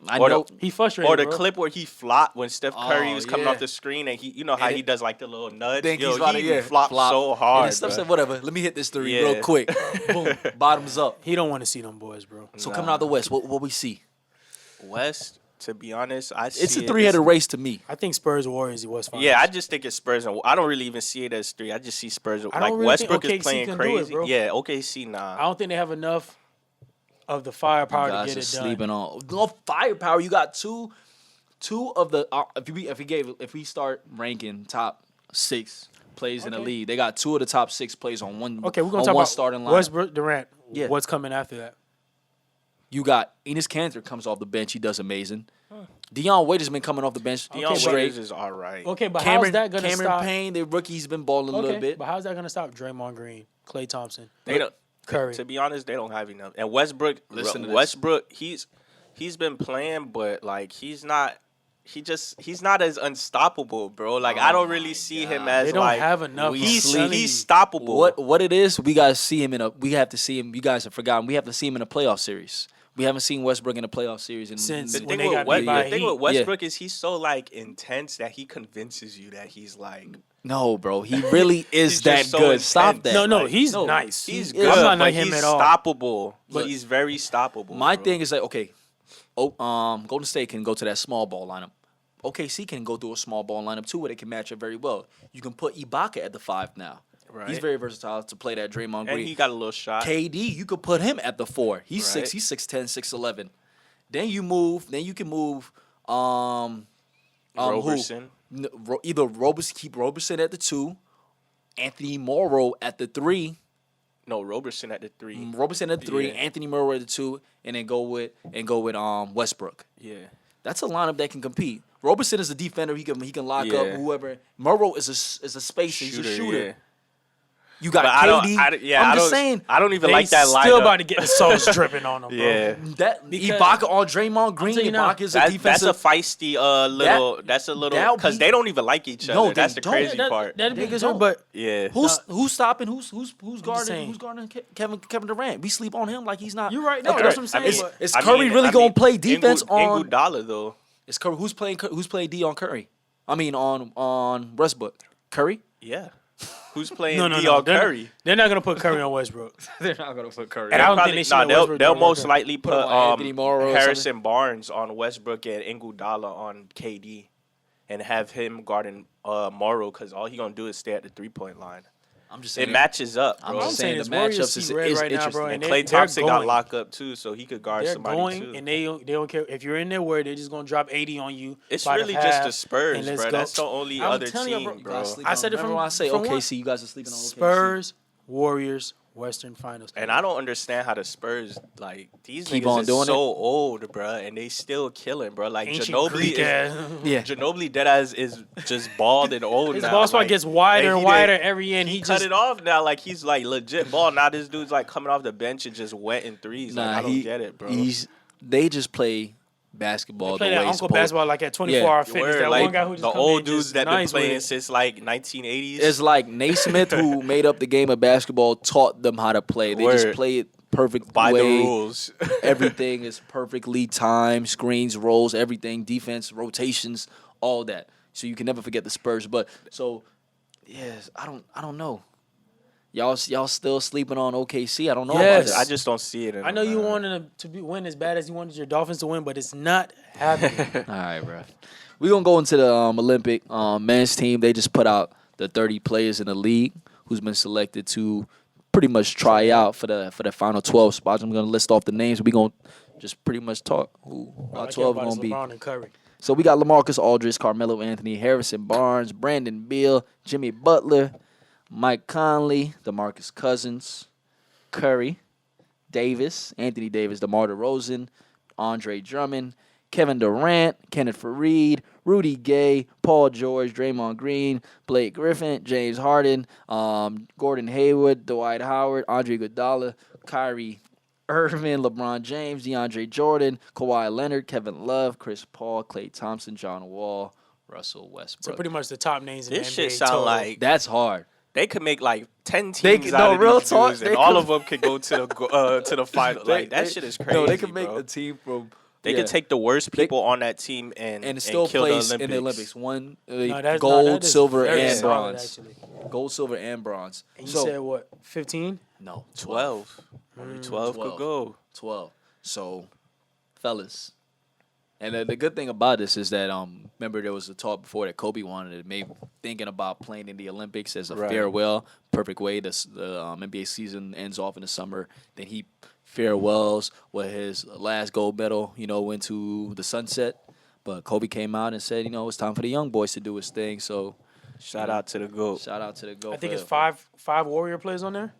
I Or know. he frustrated. Or the bro. clip where he flopped when Steph Curry Oh, was coming yeah. off the screen and he, you know how And he does like the little nudge. Think Yo, he's about to he yeah, flopped so hard. And then Steph bro. said, "Whatever, let me hit this three Yeah. real quick." Boom, bottoms up. He don't want to see them boys, bro. So coming out the West, what we see? West, to be honest, I see It's a it three-headed as- race to me. I think Spurs Warriors was fine. Yeah, I just think it's Spurs. And I don't really even see it as 3. I just see Spurs. don't Like really Westbrook think is playing OKC can do it, crazy. bro. Yeah, OKC, I nah. don't think they have enough of the firepower to Guys get are it done. sleeping on no firepower. You got two of the if we start ranking top 6 plays in the Okay. league, they got 2 of the top 6 plays on one. Okay, we're gonna on talk one about starting line. Westbrook, Durant. Yeah. What's coming after that? You got Enes Kanter comes off the bench. He does amazing. Deion Waiters been coming off the bench. Deion straight. Waiters is all right. Okay, but how's Cameron, that gonna Cameron stop? Payne, the rookie, he's been balling a Okay, little bit. but how's that gonna stop Draymond Green, Klay Thompson, They don't. Curry? To be honest, they don't have enough. And Westbrook, Listen to this. Westbrook, he's been playing, but like he's not not as unstoppable, bro. Like I don't really see him as They don't like have enough. He's I'm telling you. stoppable. What it is, we gotta see him we have to see him. You guys have forgotten. We have to see him in a playoff series. We haven't seen Westbrook in a playoff series Since The when thing, they with, got West, beat by the thing Heat. with Westbrook is he's so like intense that he convinces you that he's like No, bro, he really is He's that just so good. Stop intense. that. No, Like, he's no, nice. he's He good, is. I'm not but like him he's at all. stoppable. But He's very stoppable. My bro. thing is like, okay, Golden State can go to that small ball lineup. OKC can go through a small ball lineup too, where they can match up very well. You can put Ibaka at the 5 now. Right. He's very versatile to play that Draymond and Green. he got a little shot. KD, you could put him at the 4. He's Right. 6'10", 6'11". Then you can move Roberson. Either keep Roberson at the 2, Anthony Morrow at the 3, No, Roberson at the 3. Roberson at the 3, Yeah. Anthony Morrow at the 2, and then go with Westbrook. Yeah. That's a lineup that can compete. Roberson is a defender. He can lock Yeah. up whoever. Morrow is a spacer. He's a shooter. Yeah. You got But KD. I I'm just don't, saying I don't even They like that lineup. still about to get the sauce dripping on them, bro. Yeah. that Because- Ibaka on Draymond Green. telling you now, Ibaka is a That's a defensive. feisty little. That's a little that'll because be- they don't even like each other. No, they That's the don't. crazy That- part. That'd be Niggas true, don't. but Yeah. Who's stopping? Who's guarding? saying. Who's guarding Kevin Durant? We sleep on him like he's not. You're right. No, Okay, that's what I'm saying. I mean, but Is I Curry mean- really I gonna mean, play defense on? Iguodala though? Is Curry who's playing D on Curry? I mean on Westbrook. Curry. Yeah. Who's playing no, no, D no. on Curry? They're not gonna put Curry on Westbrook. They're not gonna put Curry. And I don't think Probably- they should nah, let Westbrook they'll do most Curry. likely put him on Anthony Morrow or Harrison Barnes on Westbrook and Iguodala on KD. and have him guarding Morrow because all he gonna do is stay at the 3-point line. I'm just It saying. matches up, I'm bro. just saying the is Warriors matchups see is red right now, interesting. bro, And they're Klay Thompson got going. locked up too, so he could guard They're somebody going, too. and they don't care if you're in there where they're just gonna drop 80 on you. It's by the really just the half, Spurs, and let's bro. go. That's the only I'm other telling you, team, bro. You bro. guys sleep I on- said it remember from- when I say from OKC, you guys are sleeping on OKC. Spurs, Warriors, Western Finals. And I don't understand how the Spurs like these Keep niggas on is doing so it. old, bro, and they still killing, bro. Like Ancient Ginobili Greek is ass. Yeah. Ginobili deadass is just bald and old His now. ball spot like, gets wider and he wider did- every year, and he cut just it off now. Like he's like legit ball. Now this dude's like coming off the bench and just wetting threes. Like, I don't get it, bro. They just play basketball play the that way it's uncle supposed. basketball like at 24 hour fitness. Word, That like, one guy who just the come old in dudes just that been nice with playing it. since like 1980s. It's like Naismith, who made up the game of basketball, taught them how to play. They just Word. play it perfect by way. the rules. Everything is perfectly timed, screens, rolls, everything, defense, rotations, all that. So you can never forget the Spurs. But so, yes, I don't know. Y'all still sleeping on OKC? I don't know. Yes. About that. I just don't see it. In I know them, you man. wanted them to win as bad as you wanted your Dolphins to win, but it's not happening. All right, bro. We're going to go into the Olympic men's team. They just put out the 30 players in the league who's been selected to pretty much try out for the final 12 spots. I'm going to list off the names. We're going to just pretty much talk who our 12 are going to be. LeBron and Curry. So we got LaMarcus Aldridge, Carmelo Anthony, Harrison Barnes, Brandon Beal, Jimmy Butler, Mike Conley, DeMarcus Cousins, Curry, Davis, Anthony Davis, DeMar DeRozan, Andre Drummond, Kevin Durant, Kenneth Faried, Rudy Gay, Paul George, Draymond Green, Blake Griffin, James Harden, Gordon Hayward, Dwight Howard, Andre Iguodala, Kyrie Irving, LeBron James, DeAndre Jordan, Kawhi Leonard, Kevin Love, Chris Paul, Klay Thompson, John Wall, Russell Westbrook. So pretty much the top names in This the shit NBA sound total. like That's hard. they could make like 10 They teams could- out no, of real these talk, dudes, they and all could- of them could go to the final. Like that shit is crazy. No, they could make bro. a team from. They yeah. could take the worst people on that team and still kill place the Olympics. in the Olympics. One No, that's gold, that is silver, very and solid, bronze. actually. Gold, silver, and bronze. And you So said what? 15? no, 12. Only 12 could 12. go. 12. So, fellas, and the good thing about this is that remember there was a talk before that Kobe wanted to maybe thinking about playing in the Olympics as a Right. farewell. Perfect way. The NBA season ends off in the summer. Then he farewells with his last gold medal. Went to the sunset. But Kobe came out and said, it's time for the young boys to do his thing. So, Shout out to the GOAT. shout out to the GOAT. I think it's five Warrior players on there.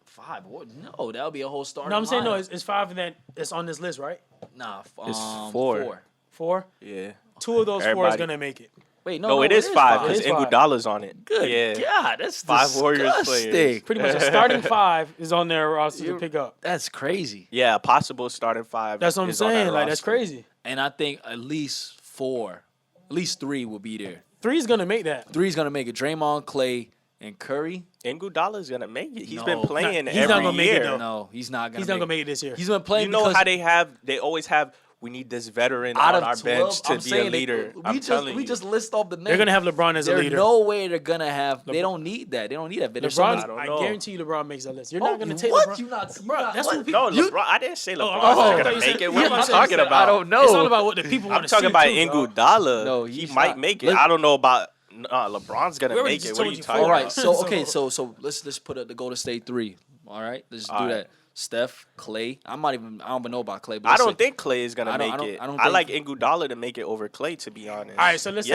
5. What? No, that would be a whole starting No, I'm saying no. lineup. It's 5 that it's on this list, right? Nah, It's 4. 4. Yeah. 2 of those 4 is Everybody- gonna make it. Wait, No, it is 5 because It is 5. Iguodala's on it. Good Yeah. God, that's 5 Warriors disgusting. players. Pretty much a starting 5 is on their roster to You- pick up. That's crazy. Yeah, a possible starting 5. That's what I'm is on that saying. Like that's roster. crazy. And I think at least 3 will be there. 3 is gonna make that. 3's gonna make it. Draymond, Clay, and Curry. Iguodala's gonna make it. He's No. been playing He's every not gonna make it, year. though. No, he's not gonna. He's not gonna make it this year. He's been playing. You know because how they always have. We need this veteran out on of our 12, bench to I'm be a saying leader. I'm telling we you. just list off the names. They're gonna have LeBron as a There's leader. no way they're gonna have. They don't need that. They don't need that. There's so LeBron, many- I don't I know. guarantee you, LeBron makes that list. You're Oh, not gonna take what? LeBron. You not? Bro, that's what? what people. No, LeBron. I didn't say LeBron's I not thought gonna you make said- it. What yeah, am I I said- talking about? I don't know. It's all about what the people want I'm to see. talking about too, dog. Iguodala. No, he he's might not. make it. Let- I don't know about LeBron's gonna We already make just it. What are told you you talking All four. right. about? So So- okay. So let's put the Golden State 3. All right. Let's do All right. that. Steph, Clay. I don't even know about Clay. But I let's don't say- think Clay is gonna I don't- make I don't- it. I don't I think- like Iguodala to make it over Clay, to be honest. All right, so let's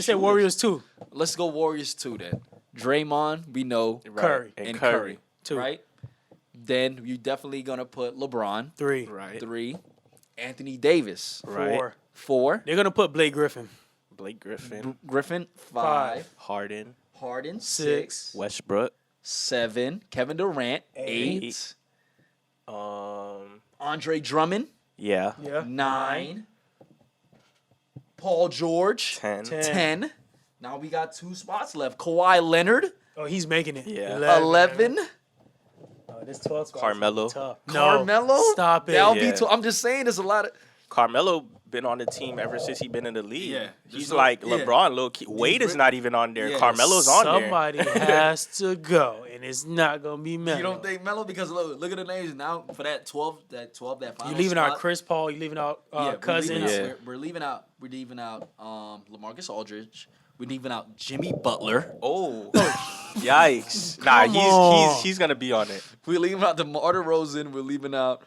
say Warriors 2. Let's go Warriors 2 then. Draymond, we know, Right. Curry. and Curry. 2. right? Then you definitely gonna put LeBron 3. Right. 3, Anthony Davis Right. 4. 4, They're gonna put Blake Griffin. Blake Griffin, Griffin 5, Harden, Harden 6. 6, Westbrook, 7, Kevin Durant 8, 8. Andre Drummond Yeah. Yeah. 9, Paul George 10. 10. Now we got 2 spots left. Kawhi Leonard Oh, he's making it. Yeah. 11. Oh, this 12 spot is Carmelo. tough. No, Carmelo. Stop it. That'll Yeah. be 2. I'm just saying, there's a lot of. Carmelo been on the team ever since he been in the league. Yeah. He's no- like yeah. LeBron, low key. Wade is not even on there. Yeah. Carmelo's on there. Somebody has to go, and it's not gonna be Melo. You don't think Melo? Because look at the names now for that 12, that final You leaving out spot. Chris Paul? You leaving out Cousins? We're leaving out LaMarcus Aldridge. We're leaving out Jimmy Butler. Oh, yikes! Nah, Come on. he's gonna be on it. We're leaving out DeMar DeRozan. We're leaving out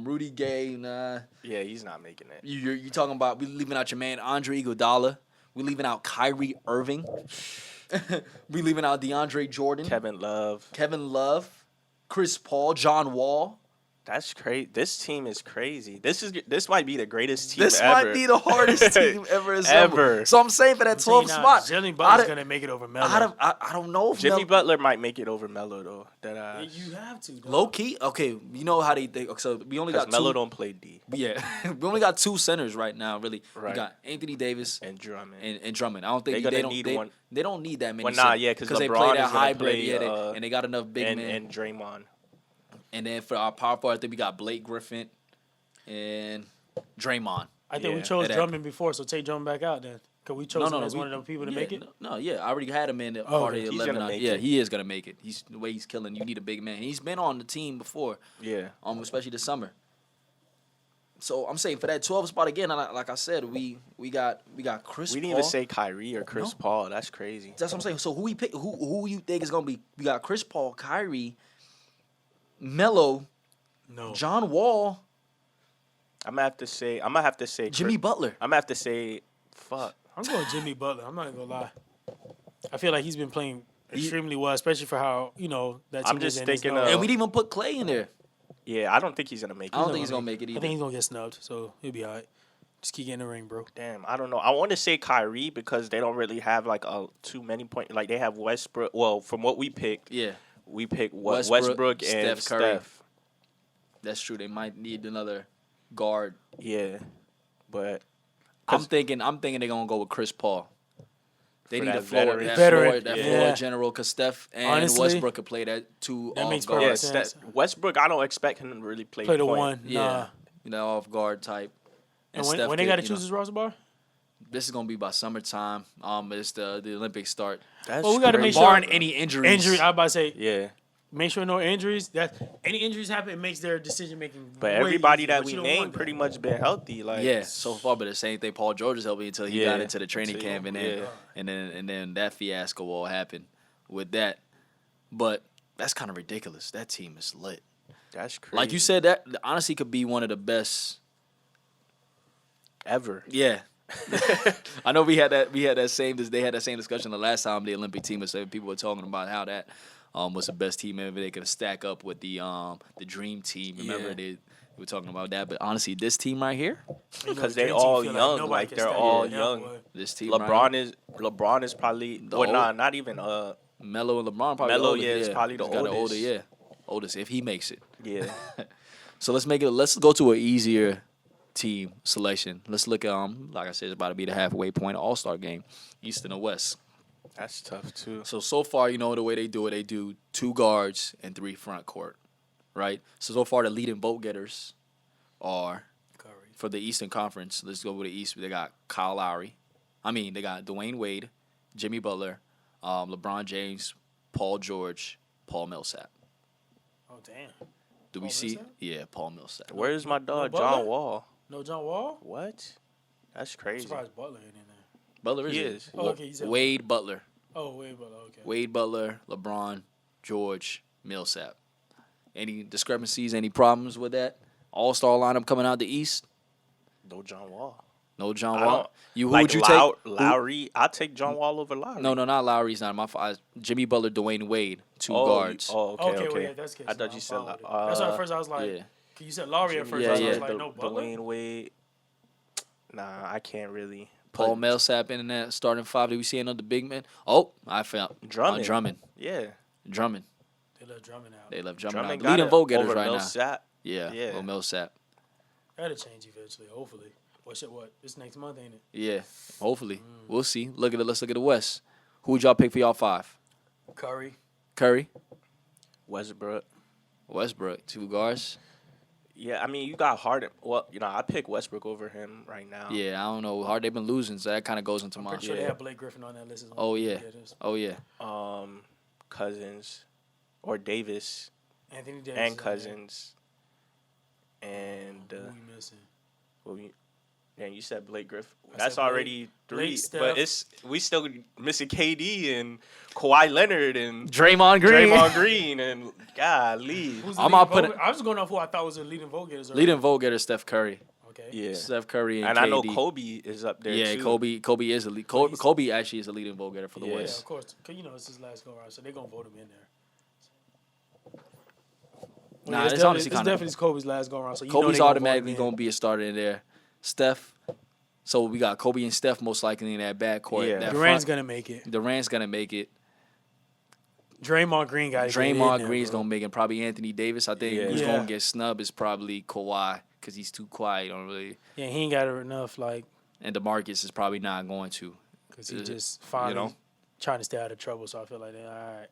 Rudy Gay. Nah. Yeah, he's not making it. You talking about we leaving out your man Andre Iguodala. We leaving out Kyrie Irving. We leaving out DeAndre Jordan, Kevin Love. Chris Paul, John Wall. That's crazy. This team is crazy. This might be the greatest team This ever. might be the hardest team ever assembled. Ever. So I'm saying for that 12th spot, Jimmy I Butler's don't- gonna make it over Melo. I don't know if Jimmy Melo- Butler might make it over Melo though. You have to. Dog. low key. Okay, you know how they think. So we only got Because Melo two. don't play D Yeah, we only got two centers right now. Really, we Right. got Anthony Davis and Drummond. and Drummond. I don't think They're gonna they don't need they, one. they don't need that many. Well, nah, yeah, because they LeBron play that is gonna hybrid. play, Yeah, and they got enough big men. and Draymond. And then for our power forward, I think we got Blake Griffin and Draymond. I think we Yeah. chose That- Drummond before, so take Drummond back out then. Cause we chose him as one of the people to yeah, make it. No, yeah, I already had him in the Oh, part of he's the gonna 11. make Yeah, it. he is gonna make it. He's the way he's killing. You need a big man. He's been on the team before, Yeah. especially this summer. So I'm saying for that 12 spot again, like I said, we got Chris. We didn't Paul. even say Kyrie or Chris No. Paul. That's crazy. That's what I'm saying. So who we pick? Who you think is gonna be? We got Chris Paul, Kyrie, Melo, No. John Wall, I'm gonna have to say Jimmy Butler. I'm gonna have to say fuck. I'm going Jimmy Butler. I'm not gonna lie. I feel like he's been playing extremely well, especially for how that team I'm just is in his thinking nose. of- And we didn't even put Clay in there. Yeah, I don't think he's gonna make it. I don't think he's gonna make it I either. think he's gonna get snubbed, so he'll be all right. Just keep getting the ring, bro. Damn, I don't know. I want to say Kyrie because they don't really have like too many points. Like they have Westbrook. Well, from what we picked, Yeah, we picked Westbrook, Westbrook and Steph Curry. Steph. that's true. They might need another guard. Yeah, but I'm thinking they're gonna go with Chris Paul. They For need a that floor, veteran. that Veteran, floor, yeah. floor general, because Steph and Honestly, Westbrook could play that two that off makes guard. yeah, perfect sense. Westbrook. I don't expect him to really play Play the point. one. Yeah, off guard type. And Steph when they could, got to you choose know, his roster bar? this is gonna be by summertime. It's the Olympics start. That's Well, we gotta crazy. make sure- Barring any injuries. Injury. I was about to say, Yeah, make sure no injuries. That any injuries happen, it makes their decision making. but way everybody easier, that but we you don't named want that. pretty much been healthy. Like Yeah, so far, but the same thing. Paul George is helping until he got Yeah, into the training until- camp, and yeah. then that fiasco all happened with that. But that's kind of ridiculous. That team is lit. That's crazy. Like you said, that honestly could be one of the best. ever. Yeah, I know we had that same discussion the last time the Olympic team was. People were talking about how that was the best team ever. They could stack up with the dream team. Remember Yeah. they were talking about that. But honestly, this team right here, Because the they dream team all feel young, nobody like can they're stand all it. Yeah, young. boy. this team, right LeBron is probably old- not even Melo and LeBron probably Melo, older, yeah, is probably the He's got an oldest. oldest if he makes it. yeah. So let's go to an easier team selection. Let's look at like I said, it's about to be the halfway point All-Star game, East and the West. That's tough too. So far, the way they do it, they do 2 guards and 3 front court, right? So far the leading vote getters are for the Eastern Conference. Let's go with the East. They got Kyle Lowry. They got Dwayne Wade, Jimmy Butler, LeBron James, Paul George, Paul Millsap. Oh damn. Do we Paul see? Millsap? Yeah, Paul Millsap. Where's my dog, Butler? John Wall? No John Wall. What? That's I'm crazy. surprised Butler ain't in there. Butler He it? is. Oh, okay, you said Wade Butler. Oh wait, Butler. Okay. Wade Butler, LeBron, George, Millsap. Any discrepancies, any problems with that? All-star lineup coming out the East? No John Wall. No John I Wall? don't- Who like would you take? Lowry. I'll take John Wall over Lowry. No, not Lowry's not my fault. Jimmy Butler, Dwayne Wade, 2 guards. Okay, Okay, okay. well, yeah, that's the case. I thought I'm you said fine with it. That's why at first I was like, yeah. you said Laurie at first. Yeah, I was yeah. like, no Butler. Dwayne Wade. Nah, I can't really. Paul Millsap in that starting 5. Did we see another big man? Oh, I found Drummond. Drummond. Yeah. Drummond. They let Drummond out. They left Drummond, Drummond out. got Leading it vote getters over right Millsap. now. Yeah, Yeah. Well, Millsap. That'll change eventually, hopefully. What? This next month, ain't it? Yeah, hopefully. We'll see. Let's look at the West. Who would y'all pick for y'all 5? Curry. Curry, Westbrook. Westbrook, 2 guards. Yeah, I mean, you got Harden. Well, I pick Westbrook over him right now. Yeah, I don't know. Hard they've been losing, so that kind of goes into my. Pretty sure they have Blake Griffin on that list as well. Oh yeah. Oh yeah. Cousins or Davis Anthony Davis and is on Cousins. And there. Who we missing? you said Blake Griffin. I That's said Blake- already three. Blake, But Steph. we still missing KD and Kawhi Leonard and Draymond Green. Draymond Green and golly. Who's the I'm leading out putting- vote- I was going off who I thought was the leading vote getters. Leading vote getter Steph Curry. Okay. Yeah. Steph Curry and And KD. I know Kobe is up there Yeah, too. Kobe is a lead. Kobe actually is a leading vote getter for the Yeah. Yeah, West. of course. 'Cause it's his last go around, so they're gonna vote him in there. Nah, it's it's definitely, honestly it's kinda- definitely Kobe's last go around. So Kobe's they automatically vote him gonna be a starter in there. Steph. So we got Kobe and Steph most likely in that backcourt. Yeah. That in. Durant's front- gonna make it. Durant's gonna make it. Draymond Green got it. Draymond Green's gonna make it. Probably Anthony Davis. I think Yeah. who's Yeah. gonna get snubbed is probably Kawhi because he's too quiet. He don't really. Yeah, he ain't got it enough, And DeMarcus is probably not going to. because he just finally know? trying to stay out of trouble. So I feel like, all right.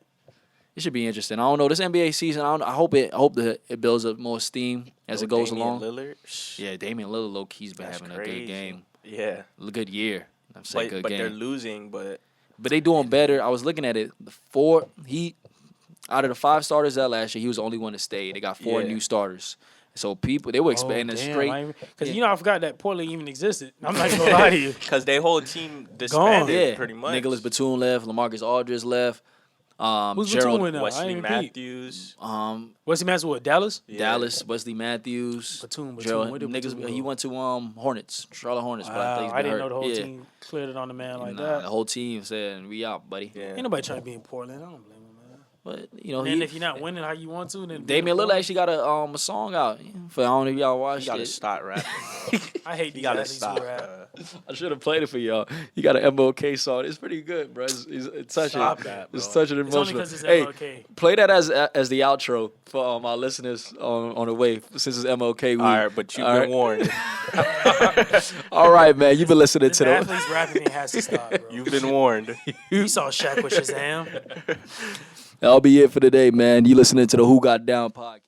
It should be interesting. I don't know this NBA season. I hope that it builds up more steam as it goes Damian along. Lillard. Yeah, Damian Lillard low key's been That's having a crazy. good game, Yeah. a good year. I'm saying But good they're game. losing, but But they doing better. I was looking at it. Out of the 5 starters that last year, he was the only one to stay. They got 4 Yeah. new starters. So people they were expanding straight. Because I forgot that Portland even existed. I'm not gonna lie to you. because their whole team disbanded Yeah, pretty much. Nicholas Batum left. LaMarcus Aldridge left. Who's Gerald Batum with now? I Wesley ain't even peep. Matthews. Wesley Matthews with Dallas? Yeah. Dallas, Wesley Matthews, Batum, Gerald, where did niggas. Batum He go? went to Hornets, Charlotte Hornets. But I Wow, think he's I been didn't hurt. know the whole Yeah. team cleared it on the man like Nah, that. the whole team said we out, buddy. Yeah. Ain't nobody trying to be in Portland. I don't blame him, man. But And then if you're not winning how you want to, then Damian Lillard actually got a song out. For I don't know if y'all You watched gotta it. stop rapping. I hate You these gotta athletes stop. who rap. I should have played it for y'all. He got an MLK song. It's pretty good, bro. It's touching. Stop that, It's bro. touching and It's only emotional. 'cause it's Hey, MLK. play that as the outro for our listeners on the way since it's MLK week. All right, but you've All been right. warned. All right, man. You've been listening This to the. athletes rapping it has to stop, bro. You've been warned. You saw Shaq with Shazam. That'll be it for today, man. You listening to the Who Got Down podcast.